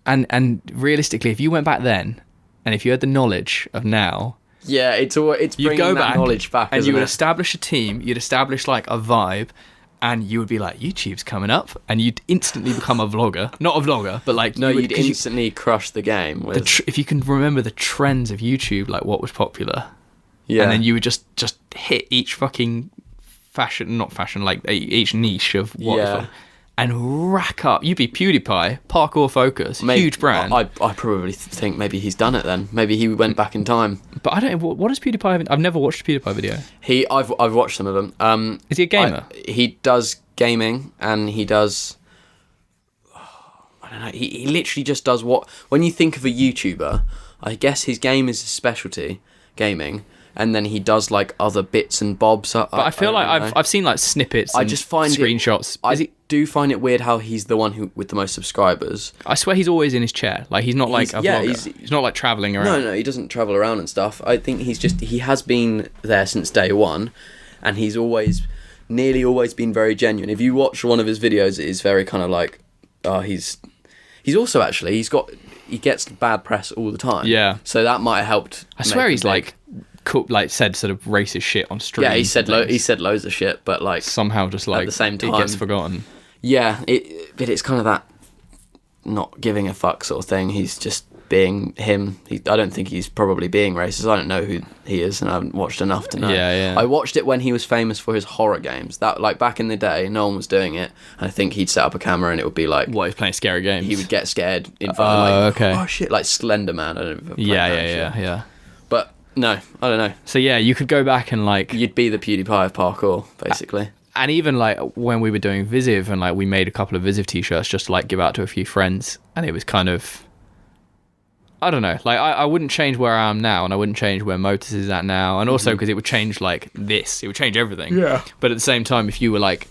And realistically, if you went back then, and if you had the knowledge of now, Yeah, it's bringing go that back knowledge back, and isn't you would it? establish a team, you'd establish like a vibe, and you would be like, YouTube's coming up, and you'd instantly become a vlogger. Not a vlogger, but like No, you'd 'cause instantly crush the game. With, if you can remember the trends of YouTube, like what was popular, yeah. and then you would just hit each fucking each niche of what, Yeah. and rack up. You'd be PewDiePie, parkour focus, huge brand. I probably think maybe he's done it then. Maybe he went back in time. But I don't know, what does PewDiePie have? I've never watched a PewDiePie video. I've watched some of them. Is he a gamer? He does gaming, and he does. I don't know. He literally just does what. When you think of a YouTuber, I guess his game is his specialty, gaming, and then he does like other bits and bobs. But I feel like I've seen like snippets. I and just find screenshots. I do find it weird how he's the one with the most subscribers. I swear he's always in his chair. Like he's not like a vlogger. He's not like traveling around. No, he doesn't travel around and stuff. I think he has been there since day one, and he's nearly always been very genuine. If you watch one of his videos, it is very kind of like, he's also actually he gets bad press all the time. Yeah. So that might have helped. I swear he's like said sort of racist shit on stream. Yeah, he said loads of shit, but like somehow just like at the same time it gets forgotten. Yeah, but it's kind of that not giving a fuck sort of thing. He's just being him. I don't think he's probably being racist. I don't know who he is, and I haven't watched enough to know. Yeah. I watched it when he was famous for his horror games. That like back in the day, no one was doing it. And I think he'd set up a camera, and it would be like, What, he's playing scary games? he would get scared in front of like, okay. oh shit, like Slender Man. I don't know if you've played that shit. Yeah. But no, I don't know. So yeah, you could go back and like, You'd be the PewDiePie of parkour, basically. and even like when we were doing Visiv, and like we made a couple of Visiv t-shirts just to like give out to a few friends, and it was kind of, I don't know, like I wouldn't change where I am now, and I wouldn't change where Motus is at now, and also because it would change like this, it would change everything. Yeah. But at the same time, if you were like,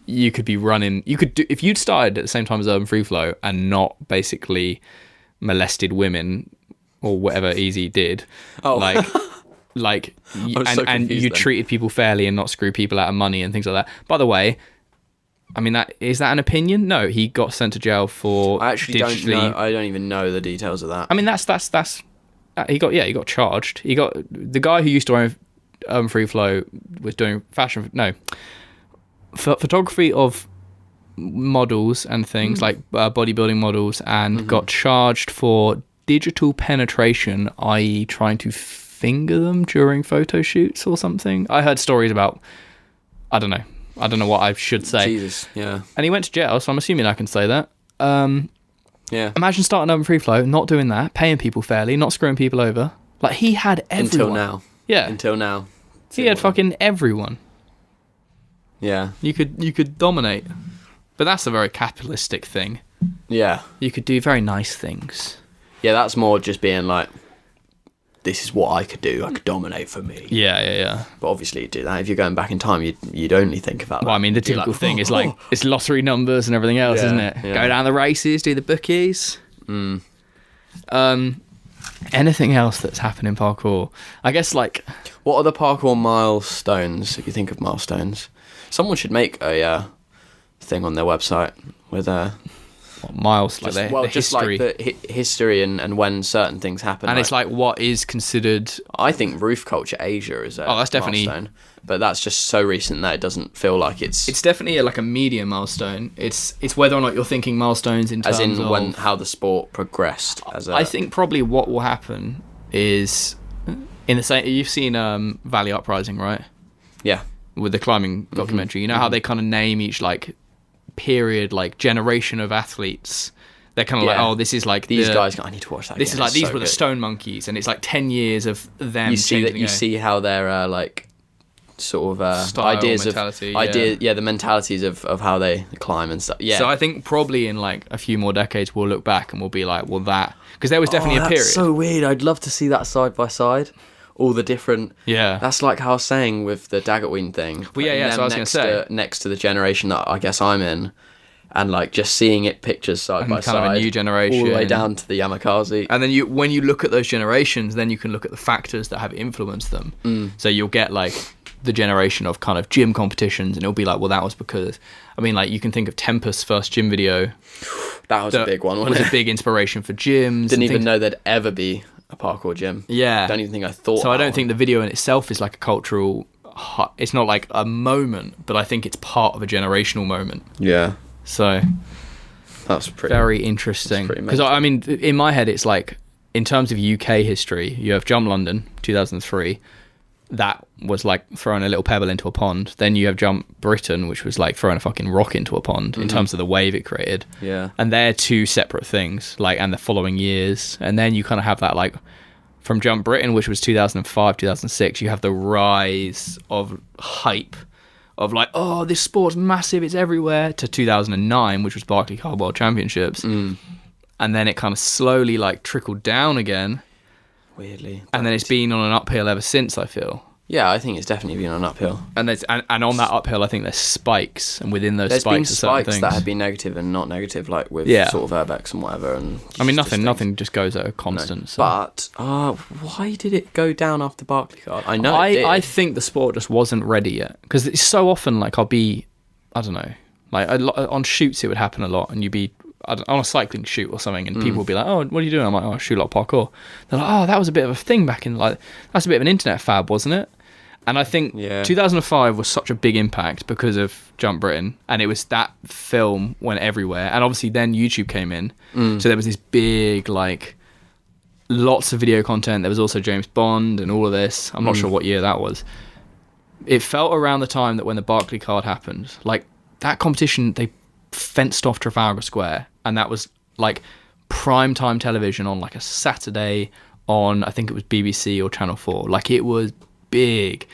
you could be running, you could do, if you'd started at the same time as Urban Free Flow and not basically molested women or whatever Easy did, and you treated people fairly and not screw people out of money and things like that. By the way, I mean, is that an opinion? No, he got sent to jail for I actually digitally. don't know. I don't even know the details of that. I mean, that's he got charged. He got, the guy who used to own Urban Free Flow was doing photography of models and things like bodybuilding models, and got charged for digital penetration, i.e. trying to finger them during photo shoots or something. I heard stories about, I don't know what I should say. Jesus, yeah. And he went to jail, so I'm assuming I can say that. Yeah. Imagine starting Urban Free Flow, not doing that, paying people fairly, not screwing people over. Like, he had everyone. Until now. Yeah. Until now. He had fucking everyone. Yeah. You could dominate. But that's a very capitalistic thing. Yeah. You could do very nice things. Yeah, that's more just being like, this is what I could do. I could dominate for me. Yeah. But obviously, you'd do that. If you're going back in time, you'd only think about that. Well, I mean, the typical thing is like, it's lottery numbers and everything else, Yeah, isn't it? yeah. Go down the races, do the bookies. Anything else that's happened in parkour? I guess like What are the parkour milestones? If you think of milestones, someone should make a thing on their website with what miles, like just, the history. like the history and when certain things happen. And it's like what is considered. I think Roof Culture Asia is a that's definitely milestone, but that's just so recent that it doesn't feel like it's. It's definitely like a medium milestone. It's whether or not you're thinking milestones in terms as in of how the sport progressed. I think probably what will happen is in the same. You've seen Valley Uprising, right? Yeah. With the climbing documentary, you know how they kind of name each like period, like generation of athletes. They're kind of like, oh, this is like these guys. I need to watch that. This again. is like It's these so were the good. Stone Monkeys, and it's like 10 years of them. You see that. changing, You see how their like sort of Style, ideas mentality, of the mentalities of how they climb and stuff. Yeah. So I think probably in like a few more decades we'll look back and we'll be like, well, that because there was definitely a period. That's so weird. I'd love to see that side by side. All the different. Yeah. That's like how I was saying with the Daggotween thing. Well, yeah. So I was going to say next to the generation that I guess I'm in, and like just seeing it pictures side by kind side, of a new generation, all the way down to the Yamakasi. And then when you look at those generations, then you can look at the factors that have influenced them. So you'll get like the generation of kind of gym competitions, and it'll be like, well, that was because. I mean, like you can think of Tempest's first gym video. That was a big one. It was a big inspiration for gyms. Didn't even know there'd ever be a parkour gym. Yeah. Don't even think I thought. So I don't think the video in itself is like a cultural. It's not like a moment, but I think it's part of a generational moment. Yeah. So that's pretty very interesting. Because I mean, in my head, it's like in terms of UK history, you have Jump London 2003. That was like throwing a little pebble into a pond. Then you have Jump Britain, which was like throwing a fucking rock into a pond in terms of the wave it created. Yeah. And they're two separate things, like, and the following years. And then you kind of have that, like, from Jump Britain, which was 2005, 2006, you have the rise of hype of like, oh, this sport's massive, it's everywhere, to 2009, which was Barclaycard World Championships. And then it kind of slowly like trickled down again. Weirdly. And then it's been on an uphill ever since, I feel. Yeah, I think it's definitely been on an uphill. And there's and on that uphill, I think there's spikes, and within those There's been spikes are certain spikes things that have been negative and not negative, like with sort of Urbex and whatever. And I mean, just nothing just goes at a constant. No. So. But why did it go down after Barclaycard? I know I think the sport just wasn't ready yet, because it's so often like I don't know, like on shoots it would happen a lot, and you'd be on a cycling shoot or something, and people would be like, oh, what are you doing? I'm like, oh, I shoot a lot of parkour. They're like, oh, that was a bit of a thing back in, like, that's a bit of an internet fad, wasn't it? And I think 2005 was such a big impact because of Jump Britain, and it was that film went everywhere, and obviously then YouTube came in, so there was this big, like, lots of video content. There was also James Bond and all of this. I'm not sure what year that was. It felt around the time that when the Barclaycard happened, like, that competition, they fenced off Trafalgar Square, and that was like prime time television on like a Saturday on, I think it was BBC or Channel 4. Like, it was big.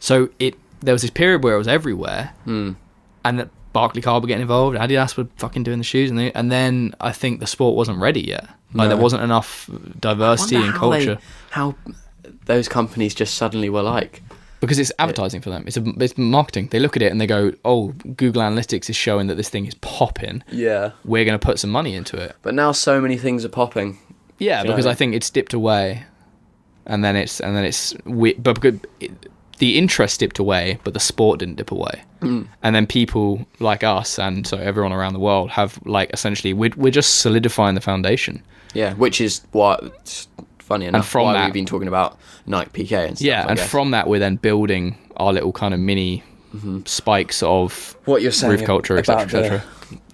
So there was this period where it was everywhere, and that Barclaycard were getting involved, Adidas were fucking doing the shoes, and then I think the sport wasn't ready yet. Like, there wasn't enough diversity and culture. How those companies just suddenly were like. Because it's advertising for them. It's marketing. They look at it and they go, oh, Google Analytics is showing that this thing is popping. Yeah. We're going to put some money into it. But now so many things are popping. Yeah, because I think it's dipped away, and then it's but because the interest dipped away, but the sport didn't dip away. And then people like us, and so everyone around the world, have like essentially we're just solidifying the foundation. Yeah, which is what. Funny enough, from why that, we've been talking about NikePK and stuff. Yeah, and from that we're then building our little kind of mini spikes of what you're saying roof culture, etc.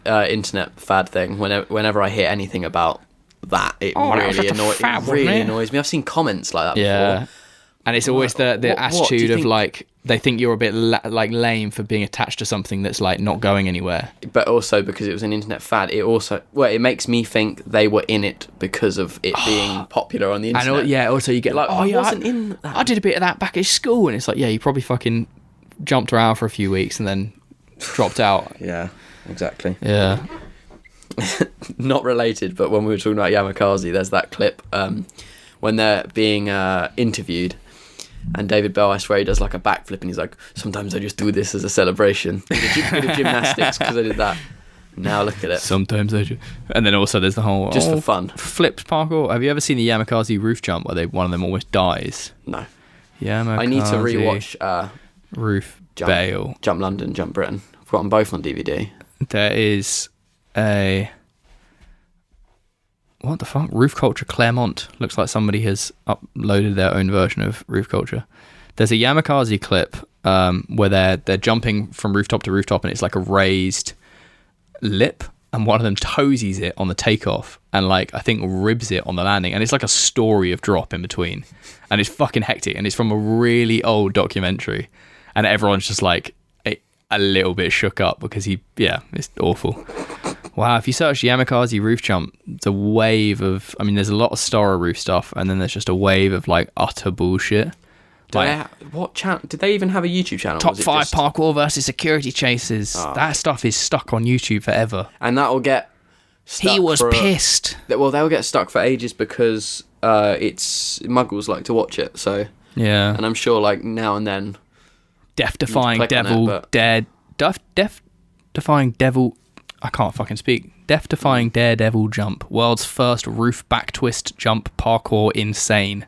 Internet fad thing. Whenever I hear anything about that, it really annoys me. I've seen comments like that before. And it's always the attitude of like they think you're a bit like lame for being attached to something that's like not going anywhere. But also because it was an internet fad, it makes me think they were in it because of it being popular on the internet. And also you get like, I wasn't in that. I did a bit of that back at school, and it's like, yeah, you probably fucking jumped around for a few weeks and then dropped out. Yeah, exactly. Yeah. Not related, but when we were talking about Yamakasi, there's that clip when they're being interviewed. And David Bell, I swear, he does like a backflip, and he's like, sometimes I just do this as a celebration. Bit of gymnastics, because I did that. Now look at it. Sometimes I do. And then also there's the whole Just for fun. flipped parkour. Have you ever seen the Yamakasi roof jump where one of them almost dies? No. Yamakasi I need to rewatch roof bail. Jump London, Jump Britain. I've got them both on DVD. There is a... What the fuck? Roof Culture Claremont. Looks like somebody has uploaded their own version of Roof Culture. There's a Yamakasi clip where they're jumping from rooftop to rooftop, and it's like a raised lip, and one of them toesies it on the takeoff, and like I think ribs it on the landing, and it's like a story of drop in between, and it's fucking hectic, and it's from a really old documentary, and everyone's just like a little bit shook up because it's awful. Wow, if you search Yamakasi roof jump, it's a wave of... I mean, there's a lot of Stora roof stuff, and then there's just a wave of, like, utter bullshit. What channel? Did they even have a YouTube channel? Top 5 parkour versus security chases. That stuff is stuck on YouTube forever. And that will get stuck. He was pissed. Well, they'll get stuck for ages because muggles like to watch it, so... Yeah. And I'm sure, like, now and then... Death-defying devil... Death-defying devil... I can't fucking speak. Death-defying daredevil jump. World's first roof back twist jump parkour insane.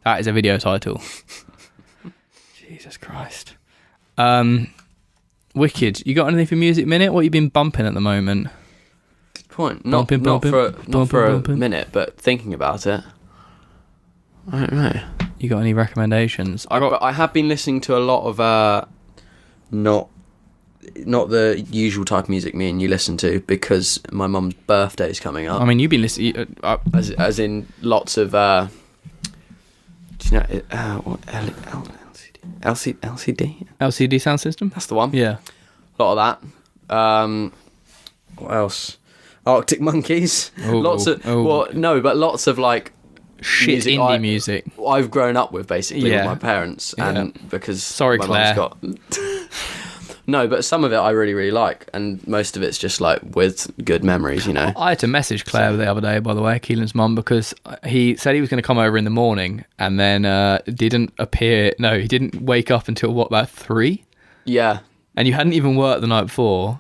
That is a video title. Jesus Christ. Wicked. You got anything for Music Minute? What you been bumping at the moment? Good point. Not for a minute, but thinking about it. I don't know. You got any recommendations? I have been listening to a lot of not the usual type of music me and you listen to, because my mum's birthday is coming up. I mean, you've been listening... as in lots of... do you know... what, LCD? LCD sound system? That's the one. Yeah. A lot of that. What else? Arctic Monkeys. Lots of like... Shit indie music. I've grown up with, basically, with my parents. And because... Sorry, my Claire. mum's got... No, but some of it I really, really like, and most of it's just like with good memories, you know. I had to message Claire the other day, by the way, Keelan's mum, because he said he was going to come over in the morning, and then didn't appear. No, he didn't wake up until about 3? Yeah. And you hadn't even worked the night before.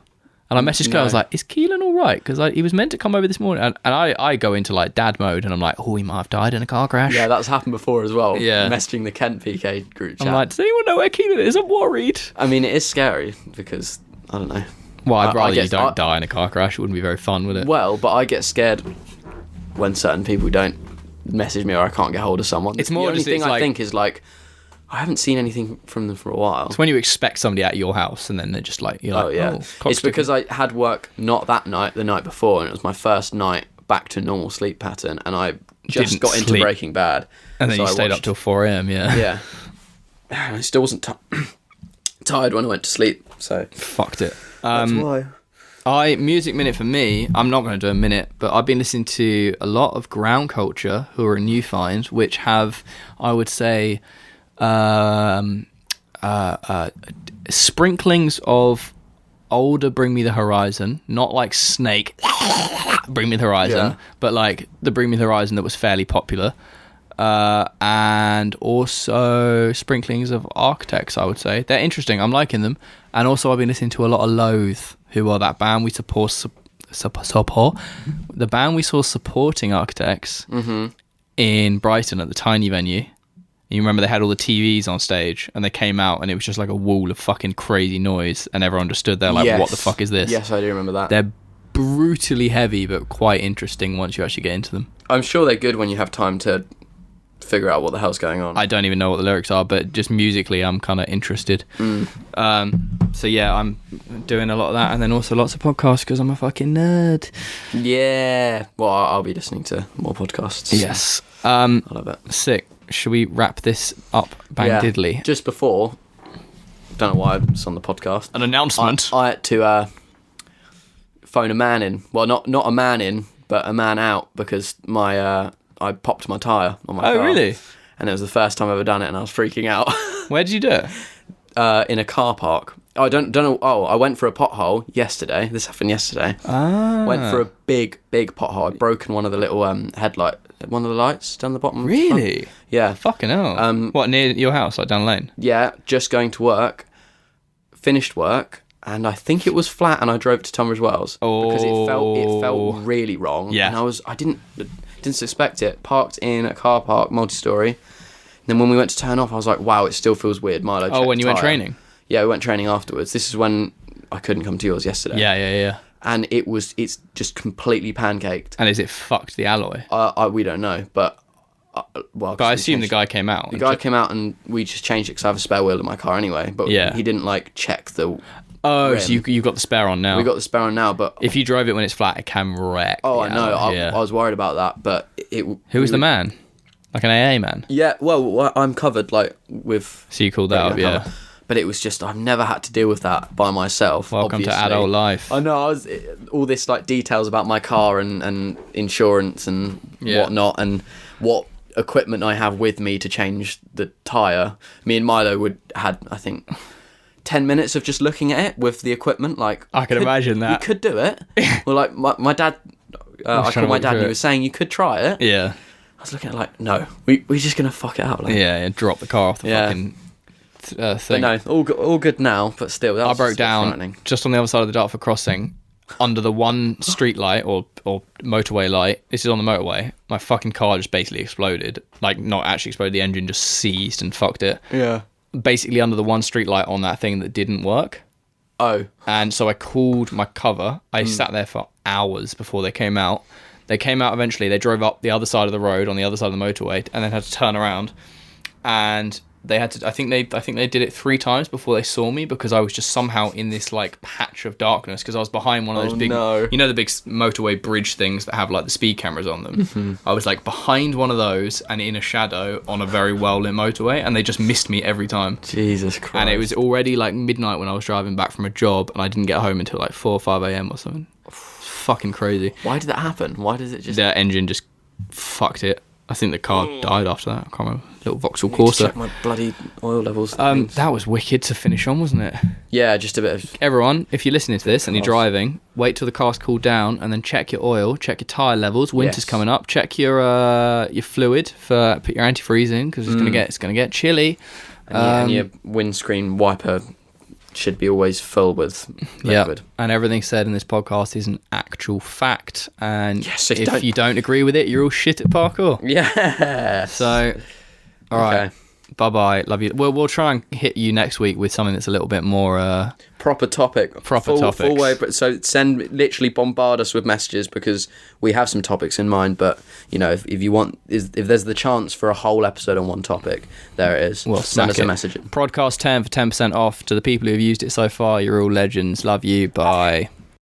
And I messaged Claire, I was like, is Kelan all right? Because he was meant to come over this morning. And I go into like dad mode, and I'm like, oh, he might have died in a car crash. Yeah, that's happened before as well. Yeah. Messaging the NikePK group chat. I'm like, does anyone know where Kelan is? I'm worried. I mean, it is scary because, I don't know. Well, I'd rather you don't die in a car crash. It wouldn't be very fun, would it? Well, but I get scared when certain people don't message me or I can't get hold of someone. It's more the only just, thing I think is like, I haven't seen anything from them for a while. It's when you expect somebody at your house and then they're just like, you're like, oh yeah. It's because I had work not that night, the night before, and it was my first night back to normal sleep pattern, and I just got into Breaking Bad. And then you stayed up till 4 a.m, yeah. Yeah. I still wasn't tired when I went to sleep, so... Fucked it. That's why. Music Minute for me, I'm not going to do a minute, but I've been listening to a lot of Ground Culture, who are a new find, which have, I would say... sprinklings of older Bring Me the Horizon, not like Snake Bring Me the Horizon, but like the Bring Me the Horizon that was fairly popular, and also sprinklings of Architects. I would say they're interesting. I'm liking them. And also I've been listening to a lot of Loathe, who are that band we support the band we saw supporting Architects in Brighton at the Tiny venue. You remember they had all the TVs on stage, and they came out, and it was just like a wall of fucking crazy noise, and everyone just stood there like, what the fuck is this? Yes, I do remember that. They're brutally heavy, but quite interesting once you actually get into them. I'm sure they're good when you have time to figure out what the hell's going on. I don't even know what the lyrics are, but just musically, I'm kind of interested. So yeah, I'm doing a lot of that, and then also lots of podcasts, because I'm a fucking nerd. Yeah. Well, I'll be listening to more podcasts. Yes. I love it. Sick. Should we wrap this up bang diddly? Just before, don't know why it's on the podcast. An announcement. I had to phone a man in. Well, not a man in, but a man out, because my I popped my tyre on my car. Oh, really? And it was the first time I've ever done it, and I was freaking out. Where did you do it? In a car park. I don't know. Oh, I went for a pothole yesterday. This happened yesterday. Went for a big pothole. I'd broken one of the little one of the lights down the bottom. Really? Front. Yeah. Fucking hell. What, near your house, like down the lane? Yeah, just going to work. Finished work. and I think it was flat, and I drove to Tunbridge Wells because it felt really wrong. Yeah. And I didn't suspect it. Parked in a car park, multi-story. Then when we went to turn off, I was like, wow, it still feels weird. Milo, check when the you went tyre. training? Yeah, we went training afterwards. This is when I couldn't come to yours yesterday. Yeah. And it's just completely pancaked. And is it fucked the alloy? We don't know, but But I assume the guy came out. The guy came out and we just changed it because I have a spare wheel in my car anyway. But he didn't like check the. Oh, rim. so you got the spare on now? We got the spare on now, but if you drove it when it's flat, it can wreck. Oh, I the know. alloy, I was worried about that, but Who was the man? Like an AA man? Yeah. Well, I'm covered with. So you called that up, yeah. Cover. But it was just I've never had to deal with that by myself. Welcome to adult life. I know. All this like details about my car and insurance and whatnot, and what equipment I have with me to change the tyre. Me and Milo had I think 10 minutes of just looking at it with the equipment. Like I can imagine that. You could do it. Well, like my dad. I called my dad and he was saying you could try it. Yeah. I was looking at it like, no, we're just gonna fuck it up. Like. Yeah, drop the car off the fucking thing. But no, all good now. But still, I broke down just on the other side of the Dartford crossing, under the one street light or motorway light. This is on the motorway. My fucking car just basically exploded. Like not actually exploded. The engine just seized and fucked it. Yeah. Basically under the one street light on that thing that didn't work. Oh. And so I called my cover. I sat there for hours before they came out. They came out eventually. They drove up the other side of the road on the other side of the motorway, and then had to turn around. And they had to. I think they did it 3 times before they saw me because I was just somehow in this like patch of darkness because I was behind one of those big, you know, the big motorway bridge things that have like the speed cameras on them. Mm-hmm. I was like behind one of those and in a shadow on a very well lit motorway, and they just missed me every time. Jesus Christ! And it was already like midnight when I was driving back from a job, and I didn't get home until like 4 or 5 a.m. or something. Fucking crazy. Why did that happen? Why does it just... The engine just fucked it. I think the car died after that. I can't remember. Little Vauxhall Corsa. Check my bloody oil levels. That was wicked to finish on, wasn't it? Yeah, just a bit of... Everyone, if you're listening to this and you're driving, wait till the car's cooled down and then check your oil, check your tyre levels. Winter's coming up. Check your fluid put your antifreeze in because it's gonna get chilly. And your windscreen wiper should be always full with liquid. And everything said in this podcast is an actual fact. And yes, if you don't agree with it, you're all shit at parkour. Yeah. So, all right. Bye-bye. Love you. We'll try and hit you next week with something that's a little bit more... proper topic. Full way. So literally bombard us with messages because we have some topics in mind. But, you know, if you want... If there's the chance for a whole episode on one topic, there it is. Well, send us a message. Prodcast 10 for 10% off. To the people who have used it so far, you're all legends. Love you. Bye.